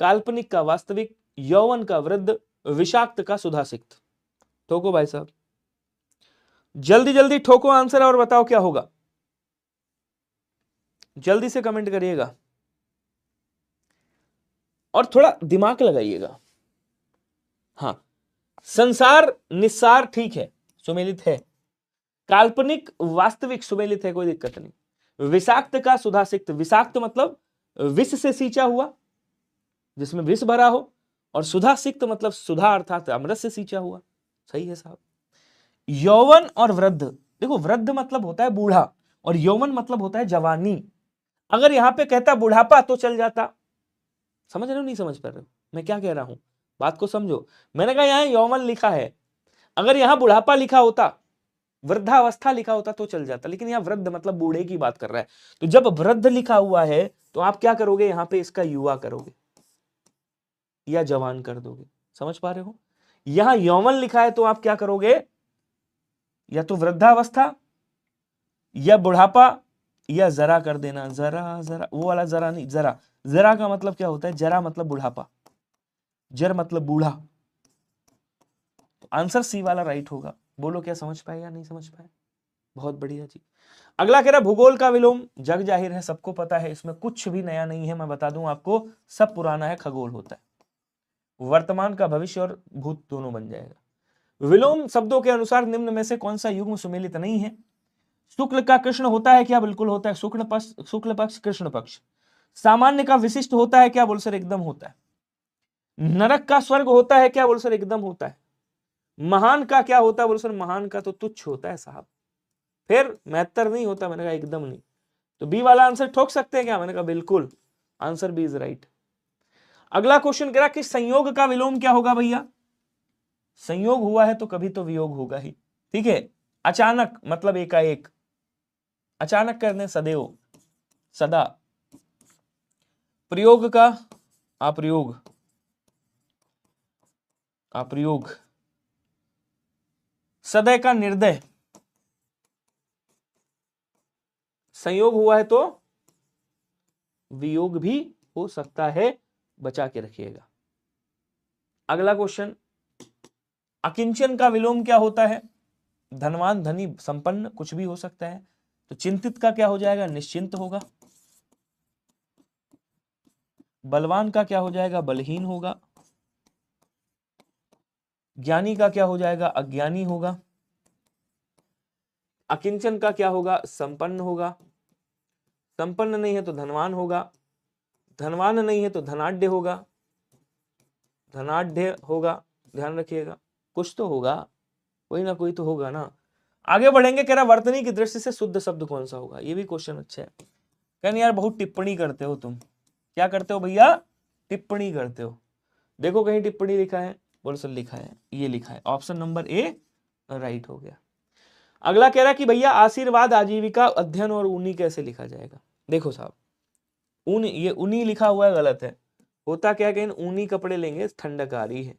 काल्पनिक का वास्तविक, यौवन का वृद्ध, विषाक्त का सुधासिक्त। ठोको भाई साहब, जल्दी जल्दी ठोको आंसर और बताओ क्या होगा, जल्दी से कमेंट करिएगा और थोड़ा दिमाग लगाइएगा। हाँ, संसार निस्सार ठीक है, सुमेलित है। काल्पनिक वास्तविक सुमेलित है, कोई दिक्कत नहीं। विषाक्त का सुधासिक्त, विषाक्त मतलब विष से सींचा हुआ, जिसमें विष भरा हो, और सुधासिक्त मतलब सुधा अर्थात अमृत से सींचा हुआ। सही है साहब। यौवन और वृद्ध, देखो वृद्ध मतलब होता है बूढ़ा और यौवन मतलब होता है जवानी। अगर यहां पे कहता बुढ़ापा तो चल जाता। समझ रहे हो, नहीं समझ पा रहे हो मैं क्या कह रहा हूं, बात को समझो। मैंने कहा यहां यौवन लिखा है, अगर यहां बुढ़ापा लिखा होता, वृद्धावस्था लिखा होता तो चल जाता, लेकिन यहां वृद्ध मतलब बूढ़े की बात कर रहा है। तो जब वृद्ध लिखा हुआ है तो आप क्या करोगे, यहां पे इसका युवा करोगे या जवान कर दोगे। समझ पा रहे हो। यहां यौवन लिखा है तो आप क्या करोगे, या तो वृद्धावस्था या बुढ़ापा या जरा कर देना, जरा जरा, वो वाला जरा नहीं, जरा। जरा का मतलब क्या होता है? जरा मतलब बुढ़ापा, जर मतलब बूढ़ा। तो आंसर सी वाला राइट होगा। बोलो क्या समझ पाए या नहीं समझ पाए? बहुत बढ़िया जी। अगला कह रहा भूगोल का विलोम, जग जाहिर है, सबको पता है, इसमें कुछ भी नया नहीं है, मैं बता दूं आपको, सब पुराना है, खगोल होता है। वर्तमान का भविष्य और भूत दोनों बन जाएगा। विलोम शब्दों के अनुसार निम्न में से कौन सा युग्म सुमेलित नहीं है? शुक्ल का कृष्ण होता है क्या? बिल्कुल होता है। शुक्ल पक्ष कृष्ण पक्ष। सामान्य का विशिष्ट होता है क्या? बोल सर एकदम होता है। नरक का स्वर्ग होता है क्या? बोल सर एकदम होता है। महान का क्या होता है? बोल सर महान का तो तुच्छ होता है साहब। फिर महत्तर नहीं होता, मैंने कहा एकदम नहीं। तो बी वाला आंसर ठोक सकते हैं क्या? मैंने कहा बिल्कुल, आंसर बी इज राइट। अगला क्वेश्चन कह रहा कि संयोग का विलोम क्या होगा भैया? संयोग हुआ है तो कभी तो वियोग होगा ही, ठीक है। अचानक मतलब एकाएक, अचानक करने सदैव, सदा। प्रयोग का अप्रयोग, अप्रयोग। सदय का निर्दय, संयोग हुआ है तो वियोग भी हो सकता है, बचा के रखिएगा। अगला क्वेश्चन, अकिंचन का विलोम क्या होता है? धनवान, धनी, संपन्न, कुछ भी हो सकता है। तो चिंतित का क्या हो जाएगा? निश्चिंत होगा। बलवान का क्या हो जाएगा? बलहीन होगा। ज्ञानी का क्या हो जाएगा? अज्ञानी होगा। अकिंचन का क्या होगा? संपन्न होगा। संपन्न नहीं है तो धनवान होगा। धनवान नहीं है तो धनाढ्य होगा। धनाढ्य होगा, ध्यान रखिएगा, कुछ तो होगा, कोई ना कोई तो होगा ना। आगे बढ़ेंगे, कह रहा वर्तनी की दृष्टि से शुद्ध शब्द कौन सा होगा? ये भी क्वेश्चन अच्छा है। कहने यार बहुत टिप्पणी करते हो तुम। क्या करते हो भैया? टिप्पणी करते हो। देखो कहीं टिप्पणी लिखा है? बोलो सर लिखा है, ये लिखा है, ऑप्शन नंबर ए राइट हो गया। अगला कह रहा कि भैया आशीर्वाद, आजीविका, अध्ययन और ऊनी कैसे लिखा जाएगा? देखो साहब, ऊन, ये ऊनी लिखा हुआ है, गलत है। होता क्या कि ऊनी कपड़े लेंगे, ठंडक आ रही है,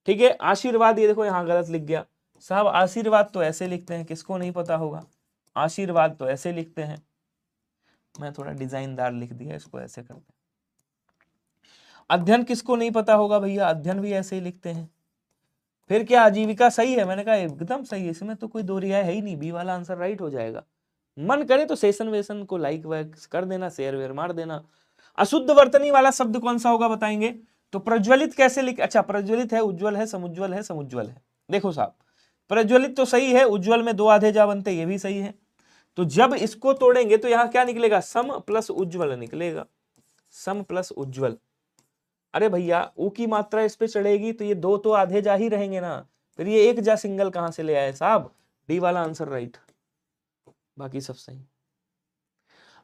ठीक है। आशीर्वाद, ये देखो यहां गलत लिख गया साहब। आशीर्वाद तो ऐसे लिखते हैं, किसको नहीं पता होगा? आशीर्वाद तो ऐसे लिखते हैं, मैं थोड़ा डिजाइनदार लिख दिया, इसको ऐसे करते हैं। अध्ययन किसको नहीं पता होगा भैया? अध्ययन भी ऐसे ही लिखते हैं। फिर क्या आजीविका सही है? मैंने कहा एकदम सही है, इसमें तो कोई दो रियाय है ही नहीं, बी वाला आंसर राइट हो जाएगा। मन करे तो सेशन वेशन को लाइक वाइक कर देना, शेयर वेयर मार देना। अशुद्ध वर्तनी वाला शब्द कौन सा होगा बताएंगे? तो प्रज्वलित कैसे लिख, अच्छा प्रज्वलित है, उज्जवल है, समुज्वल है, समुज्वल है। देखो साहब, प्रज्वलित तो सही है, उज्जवल में दो आधे जा बनते, ये भी सही है। तो जब इसको तोड़ेंगे तो यहां क्या निकलेगा? सम प्लस उज्जवल निकलेगा, सम प्लस उज्जवल। अरे भैया ऊ की मात्रा इस पे चढ़ेगी तो ये दो तो आधे जा ही रहेंगे ना, फिर ये एक जा सिंगल कहां से ले आए साहब? डी वाला आंसर राइट, बाकी सब सही।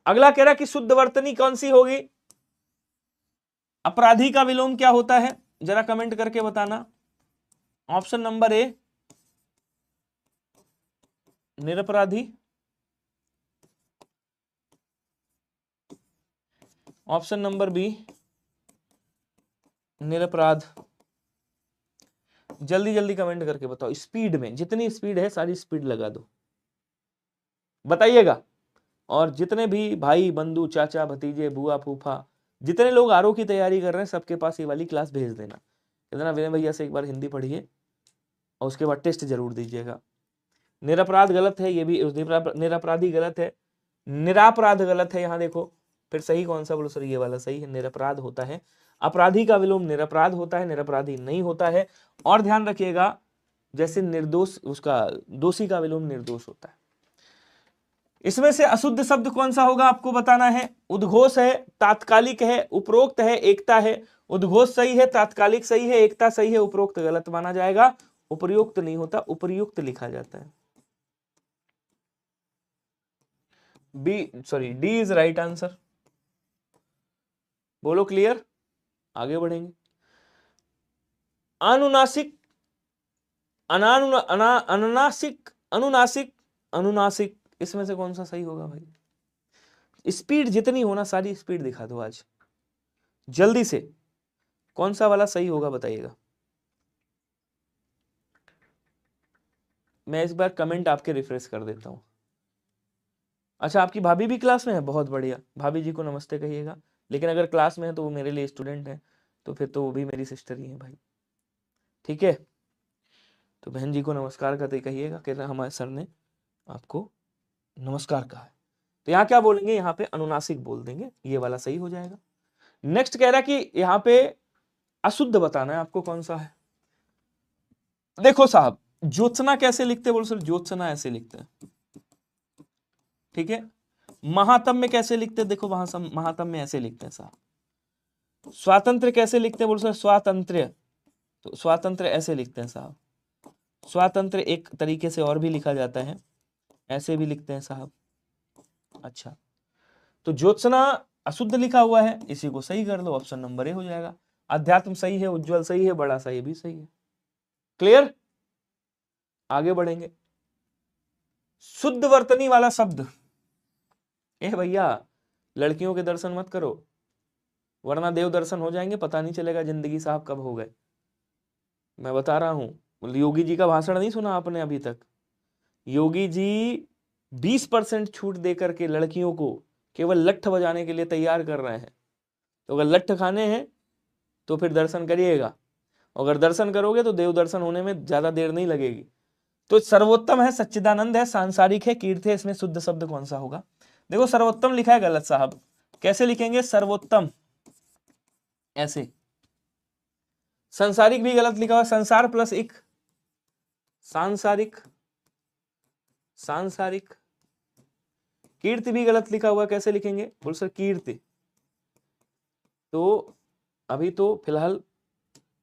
अगला कह रहा कि शुद्ध वर्तनी कौन सी होगी? अपराधी का विलोम क्या होता है? जरा कमेंट करके बताना। ऑप्शन नंबर ए निरपराधी, ऑप्शन नंबर बी निरपराध। जल्दी जल्दी कमेंट करके बताओ, स्पीड में, जितनी स्पीड है सारी स्पीड लगा दो, बताइएगा। और जितने भी भाई बंधु चाचा भतीजे बुआ फूफा जितने लोग आरओ की तैयारी कर रहे हैं, सबके पास ये वाली क्लास भेज देना। इतना विनय भैया से एक बार हिंदी पढ़िए और उसके बाद टेस्ट जरूर दीजिएगा। निरपराध गलत है, ये भी निरपराधी गलत है, निरापराध गलत है। यहाँ देखो फिर सही कौन सा? बोलो सर ये वाला सही है, निरपराध होता है। अपराधी का विलोम निरपराध होता है, निरपराधी नहीं होता है। और ध्यान रखिएगा, जैसे निर्दोष, उसका दोषी का विलोम निर्दोष होता है। इसमें से अशुद्ध शब्द कौन सा होगा आपको बताना है। उद्घोष है, तात्कालिक है, उपरोक्त है, एकता है। उद्घोष सही है, तात्कालिक सही है, एकता सही है, उपरोक्त गलत माना जाएगा। उपयुक्त नहीं होता, उपयुक्त लिखा जाता है। B sorry D is right answer. बोलो क्लियर, आगे बढ़ेंगे। अनुनासिक, अनुनासिक, अनुनासिक, अनुनासिक, इसमें से कौन सा सही होगा भाई? स्पीड जितनी होना सारी स्पीड दिखा दो आज जल्दी से, कौन सा वाला सही होगा बताइएगा। मैं इस बार कमेंट आपके रिफ्रेश कर देता हूं। अच्छा, आपकी भाभी भी क्लास में है, बहुत बढ़िया, भाभी जी को नमस्ते कहिएगा। लेकिन अगर क्लास में है तो वो मेरे लिए स्टूडेंट है, तो फिर तो वो भी मेरी सिस्टर ही है भाई, ठीक है। तो बहन जी को नमस्कार करते कहिएगा कि हमारे सर ने आपको नमस्कार कहा है। तो यहाँ क्या बोलेंगे, यहाँ पे अनुनासिक बोल देंगे, ये वाला सही हो जाएगा। नेक्स्ट कह रहा है कि यहाँ पे अशुद्ध बताना है आपको कौन सा है। देखो साहब, ज्योत्सना कैसे लिखते बोल सर, ज्योत्सना ऐसे लिखते हैं, ठीक है। महात्म में कैसे लिखते, देखो वहां सब महात्म में ऐसे लिखते हैं साहब। स्वातंत्र कैसे लिखते बोल सर, स्वातंत्र्य, तो स्वातंत्र ऐसे लिखते हैं साहब। स्वातंत्र एक तरीके से और भी लिखा जाता है, ऐसे भी लिखते हैं साहब। अच्छा, तो ज्योत्सना अशुद्ध लिखा हुआ है, इसी को सही कर लो, ऑप्शन नंबर ए हो जाएगा। अध्यात्म सही है, उज्जवल सही है, बड़ा सही भी सही है। क्लियर, आगे बढ़ेंगे। शुद्ध वर्तनी वाला शब्द, ए भैया लड़कियों के दर्शन मत करो, वरना देव दर्शन हो जाएंगे, पता नहीं चलेगा जिंदगी साहब कब हो गए। मैं बता रहा हूं, योगी जी का भाषण नहीं सुना आपने अभी तक? योगी जी 20% छूट दे करके लड़कियों को केवल लट्ठ बजाने के लिए तैयार कर रहे हैं। तो अगर लट्ठ खाने हैं तो फिर दर्शन करिएगा, अगर दर्शन करोगे तो देव दर्शन होने में ज्यादा देर नहीं लगेगी। तो सर्वोत्तम है, सच्चिदानंद है, सांसारिक है, कीर्त है, इसमें शुद्ध शब्द कौन सा होगा? देखो सर्वोत्तम लिखा है गलत साहब, कैसे लिखेंगे सर्वोत्तम, ऐसे। संसारिक भी गलत लिखा हुआ, संसार प्लस इक, सांसारिक, सांसारिक। कीर्ति भी गलत लिखा हुआ, कैसे लिखेंगे बोल सर, कीर्ति। तो अभी तो फिलहाल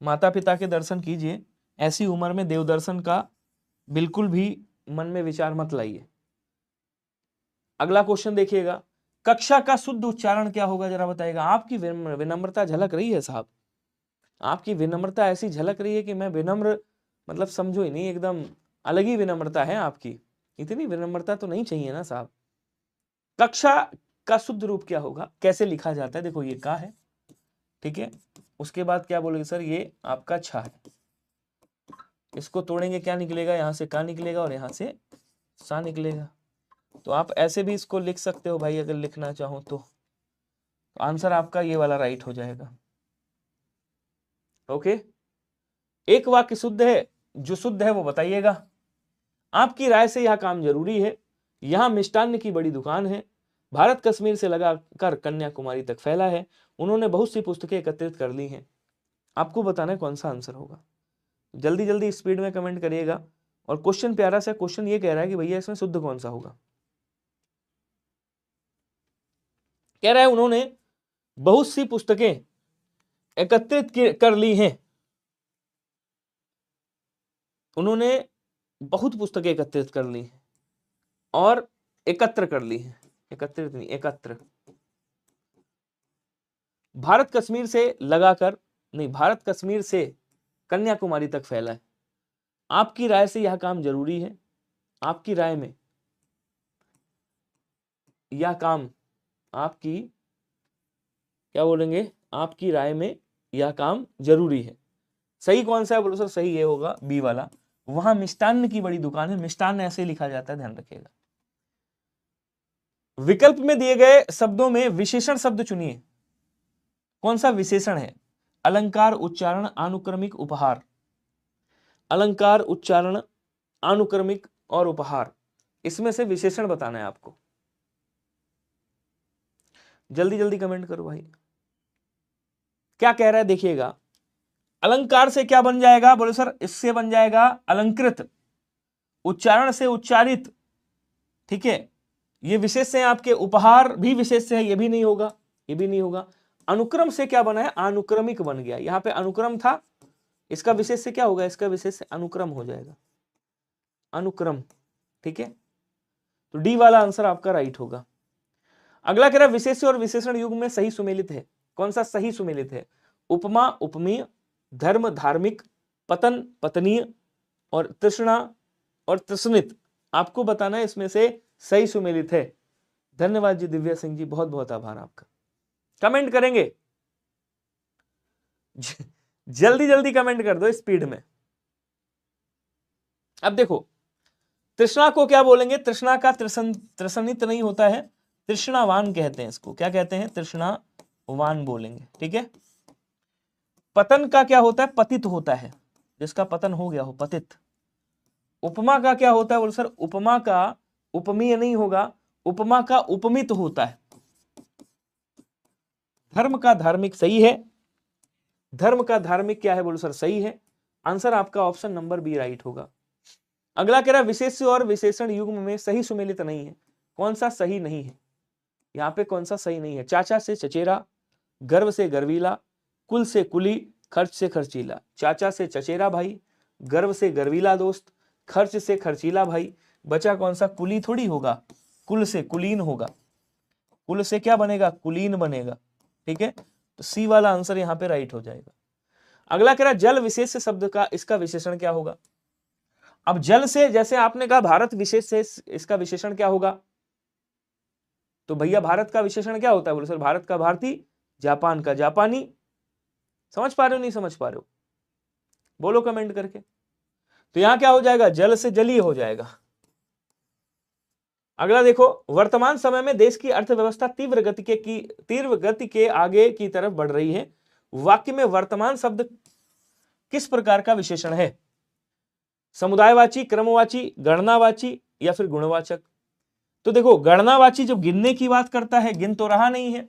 माता पिता के दर्शन कीजिए, ऐसी उम्र में देव दर्शन का बिल्कुल भी मन में विचार मत लाइए। अगला क्वेश्चन देखिएगा, कक्षा का शुद्ध उच्चारण क्या होगा जरा बताइएगा। आपकी विनम्रता झलक रही है साहब, आपकी विनम्रता ऐसी झलक रही है कि मैं विनम्र मतलब समझो ही नहीं, एकदम अलग ही विनम्रता है आपकी। इतनी विनम्रता तो नहीं चाहिए ना साहब। कक्षा का शुद्ध रूप क्या होगा, कैसे लिखा जाता है? देखो ये का है, ठीक है, उसके बाद क्या बोलोगे सर, ये आपका छा है, इसको तोड़ेंगे क्या निकलेगा, यहां से का निकलेगा और यहां से सा निकलेगा। तो आप ऐसे भी इसको लिख सकते हो भाई, अगर लिखना चाहो तो आंसर आपका ये वाला राइट हो जाएगा। ओके, एक वाक्य शुद्ध है, जो शुद्ध है वो बताइएगा। आपकी राय से यह काम जरूरी है, यहां मिष्टान्न की बड़ी दुकान है, भारत कश्मीर से लगाकर कन्याकुमारी तक फैला है, उन्होंने बहुत सी पुस्तकें एकत्रित कर ली हैं। आपको बताना है कौन सा आंसर होगा। जल्दी जल्दी स्पीड में कमेंट करिएगा। और क्वेश्चन प्यारा सा क्वेश्चन ये कह रहा है कि भैया इसमें शुद्ध कौन सा होगा। कह रहा है उन्होंने बहुत सी पुस्तकें एकत्रित कर ली हैं, उन्होंने बहुत पुस्तकें एकत्रित कर ली हैं और एकत्र कर ली हैं, एकत्रित नहीं एकत्र। भारत कश्मीर से लगाकर नहीं, भारत कश्मीर से कन्याकुमारी तक फैला है। आपकी राय से यह काम जरूरी है, आपकी राय में यह काम, आपकी क्या बोलेंगे, आपकी राय में यह काम जरूरी है। सही कौन सा है बोलो सर, सही ये होगा बी वाला, वहां मिष्टान्न की बड़ी दुकान है, मिष्टान्न ऐसे लिखा जाता है, ध्यान रखिएगा। विकल्प में दिए गए शब्दों में विशेषण शब्द चुनिए, कौन सा विशेषण है? अलंकार, उच्चारण, अनुक्रमिक, उपहार। अलंकार, उच्चारण, अनुक्रमिक और उपहार, इसमें से विशेषण बताना है आपको। जल्दी जल्दी कमेंट करो भाई, क्या कह रहा है देखिएगा। अलंकार से क्या बन जाएगा बोले सर, इससे बन जाएगा अलंकृत, उच्चारण से उच्चारित, ठीक है, ये विशेष से आपके। उपहार भी विशेष से है, ये भी नहीं होगा, ये भी नहीं होगा। अनुक्रम से क्या बना है, अनुक्रमिक बन गया, यहां पे अनुक्रम था, इसका विशेष से क्या होगा, इसका विशेष से अनुक्रम हो जाएगा, अनुक्रम, ठीक है। तो डी वाला आंसर आपका राइट होगा। अगला कह रहा है विशेष और विशेषण युग में सही सुमेलित है, कौन सा सही सुमेलित है? उपमा, उपमेय, धर्म, धार्मिक, पतन, पतनीय और तृष्णा और तृष्णित, आपको बताना है इसमें से सही सुमेलित है। धन्यवाद जी दिव्या सिंह जी, बहुत बहुत आभार आपका। कमेंट करेंगे, जल्दी जल्दी कमेंट कर दो स्पीड में। अब देखो तृष्णा को क्या बोलेंगे? तृष्णा का तृषणित नहीं होता है, तृष्णावान कहते हैं इसको। क्या कहते हैं? तृष्णावान बोलेंगे। ठीक है। पतन का क्या होता है? पतित होता है, जिसका पतन हो गया हो, पतित। उपमा का क्या होता है? बोलो सर, उपमा का उपमीय नहीं होगा, उपमा का उपमित होता है। धर्म का धार्मिक सही है, धर्म का धार्मिक क्या है? बोलो सर, सही है। आंसर आपका ऑप्शन नंबर बी राइट होगा। अगला कह रहा है विशेष्य और विशेषण युग्म में सही सुमेलित नहीं है। कौन सा सही नहीं है? यहाँ पे कौन सा सही नहीं है? चाचा से चचेरा, गर्व से गर्वीला, कुल से कुली, खर्च से खर्चीला। चाचा से चचेरा भाई, गर्व से गर्वीला दोस्त, खर्च से खर्चीला भाई। बचा कौन सा? कुली थोड़ी होगा, कुल से कुलीन होगा। कुल से क्या बनेगा? कुलीन बनेगा। ठीक है, तो सी वाला आंसर यहाँ पे राइट हो जाएगा। अगला कह रहा जल विशेष शब्द का इसका विशेषण क्या होगा? अब जल से, जैसे आपने कहा भारत विशेष से, इसका विशेषण क्या होगा? तो भैया भारत का विशेषण क्या होता है? बोलो सर, भारत का भारतीय, जापान का जापानी। समझ पा रहे हो, नहीं समझ पा रहे हो? बोलो कमेंट करके। तो यहां क्या हो जाएगा? जल से जलीय हो जाएगा। अगला देखो, वर्तमान समय में देश की अर्थव्यवस्था तीव्र गति के आगे की तरफ बढ़ रही है। वाक्य में वर्तमान शब्द किस प्रकार का विशेषण है? समुदायवाची, क्रमवाची, गणनावाची या फिर गुणवाचक? तो देखो, गणनावाची जो गिनने की बात करता है, गिन तो रहा नहीं है।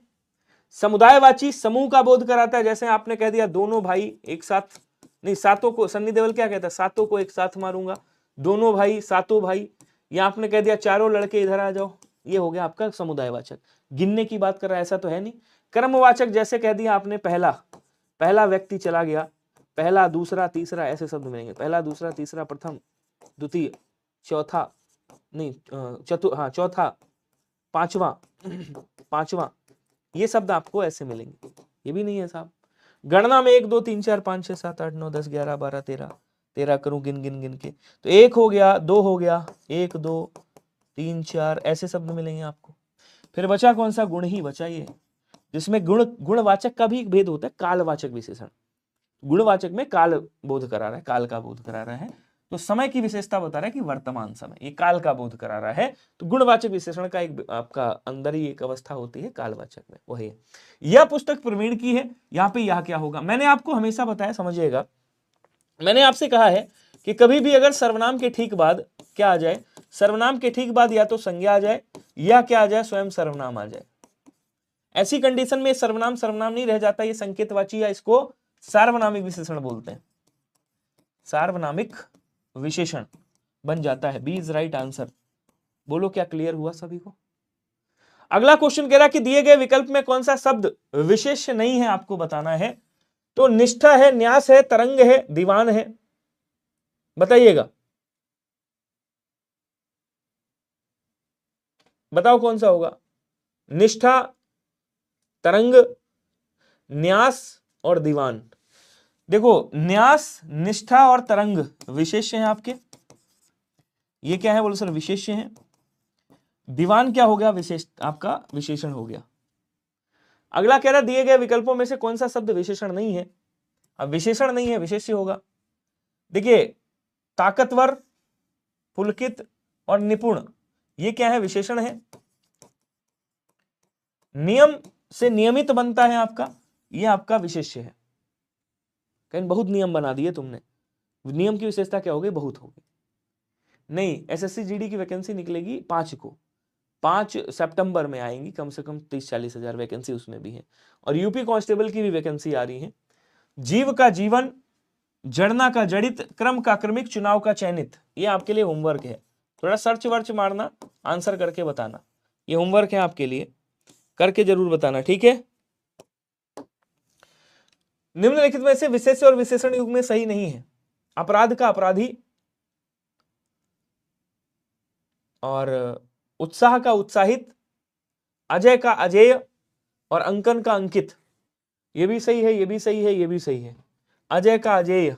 समुदायवाची समूह का बोध कराता है, जैसे आपने कह दिया दोनों भाई एक साथ, नहीं सातों को, सन्नी देओल क्या कहता है? सातों को एक साथ मारूंगा। दोनों भाई, सातों भाई, या आपने कह दिया चारों लड़के इधर आ जाओ, ये हो गया आपका समुदायवाचक। गिनने की बात कर रहा है, ऐसा तो है नहीं। क्रमवाचक जैसे कह दिया आपने, पहला व्यक्ति चला गया, पहला दूसरा तीसरा, ऐसे शब्द मिलेंगे। पहला दूसरा तीसरा, प्रथम द्वितीय चौथा, नहीं चौथा, पांचवा, ये शब्द आपको ऐसे मिलेंगे। ये भी नहीं है साहब। गणना में 1 2 3 4 5 6 7 8 9 10 11 12 13 करूं गिन गिन गिन के, तो 1 हो गया, 2 हो गया, 1 2 3 4, ऐसे शब्द मिलेंगे आपको। फिर बचा कौन सा? गुण ही बचा, ये जिसमें गुणवाचक का भी एक भेद होता है, कालवाचक विशेषण। गुणवाचक में काल बोध करा रहा है, काल का बोध करा रहा है। तो समय की विशेषता बता रहा है कि वर्तमान समय, ये काल का बोध करा रहा है। तो गुणवाचक विशेषण का एक आपका अंदर ही एक अवस्था होती है कालवाचक में, वही है। यह पुस्तक प्रवीण की है, यहाँ पे यह क्या होगा? मैंने आपको हमेशा बताया, समझिएगा, मैंने आपसे कहा है कि कभी भी अगर सर्वनाम के ठीक बाद क्या आ जाए, सर्वनाम के ठीक बाद या तो संज्ञा आ जाए या क्या आ जाए, स्वयं सर्वनाम आ जाए। ऐसी कंडीशन में सर्वनाम सर्वनाम नहीं रह जाता, ये संकेतवाची, या इसको सार्वनामिक विशेषण बोलते हैं। सार्वनामिक विशेषण बन जाता है। B is right answer. बोलो क्या क्लियर हुआ सभी को? अगला क्वेश्चन कह रहा कि दिए गए विकल्प में कौन सा शब्द विशेष्य नहीं है, आपको बताना है। तो निष्ठा है, न्यास है, तरंग है, दीवान है, बताइएगा, बताओ कौन सा होगा? निष्ठा, तरंग, न्यास और दीवान। देखो, न्यास, निष्ठा और तरंग विशेष्य हैं आपके, ये क्या है? बोलो सर, विशेष्य हैं। दीवान क्या हो गया? विशेष, आपका विशेषण हो गया। अगला कह रहा दिए गए विकल्पों में से कौन सा शब्द विशेषण नहीं है? अब विशेषण नहीं है, विशेष्य होगा। देखिए, ताकतवर, पुलकित और निपुण, ये क्या है? विशेषण है। नियम से नियमित बनता है आपका, ये आपका विशेष्य है। कहीं बहुत नियम बना दिए तुमने, नियम की विशेषता क्या होगी? बहुत होगी। नहीं, एसएससी जीडी की वैकेंसी निकलेगी 5 को, 5 सितंबर में आएंगी, कम से कम 30-40 हजार वैकेंसी उसमें भी है। और यूपी कांस्टेबल की भी वैकेंसी आ रही है। जीव का जीवन, जड़ना का जड़ित, क्रम का क्रमिक, चुनाव का चयनित, ये आपके लिए होमवर्क है। थोड़ा सर्च वर्च मारना, आंसर करके बताना, ये होमवर्क है आपके लिए, करके जरूर बताना, ठीक है। निम्नलिखित में से विशेष्य और विशेषण युग में सही नहीं है। अपराध का अपराधी, और उत्साह का उत्साहित, अजय का अजेय और अंकन का अंकित, ये भी सही है, ये भी सही है, ये भी सही है। अजय का अजेय,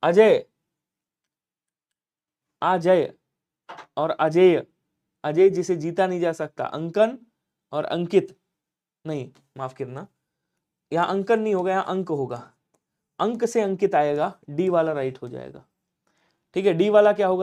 अजय, अजय और अजेय, अजय जिसे जीता नहीं जा सकता। अंकन और अंकित, नहीं माफ करना, यहां अंकन नहीं होगा, यहां अंक होगा, अंक से अंकित आएगा, डी वाला राइट हो जाएगा। ठीक है, डी वाला क्या होगा?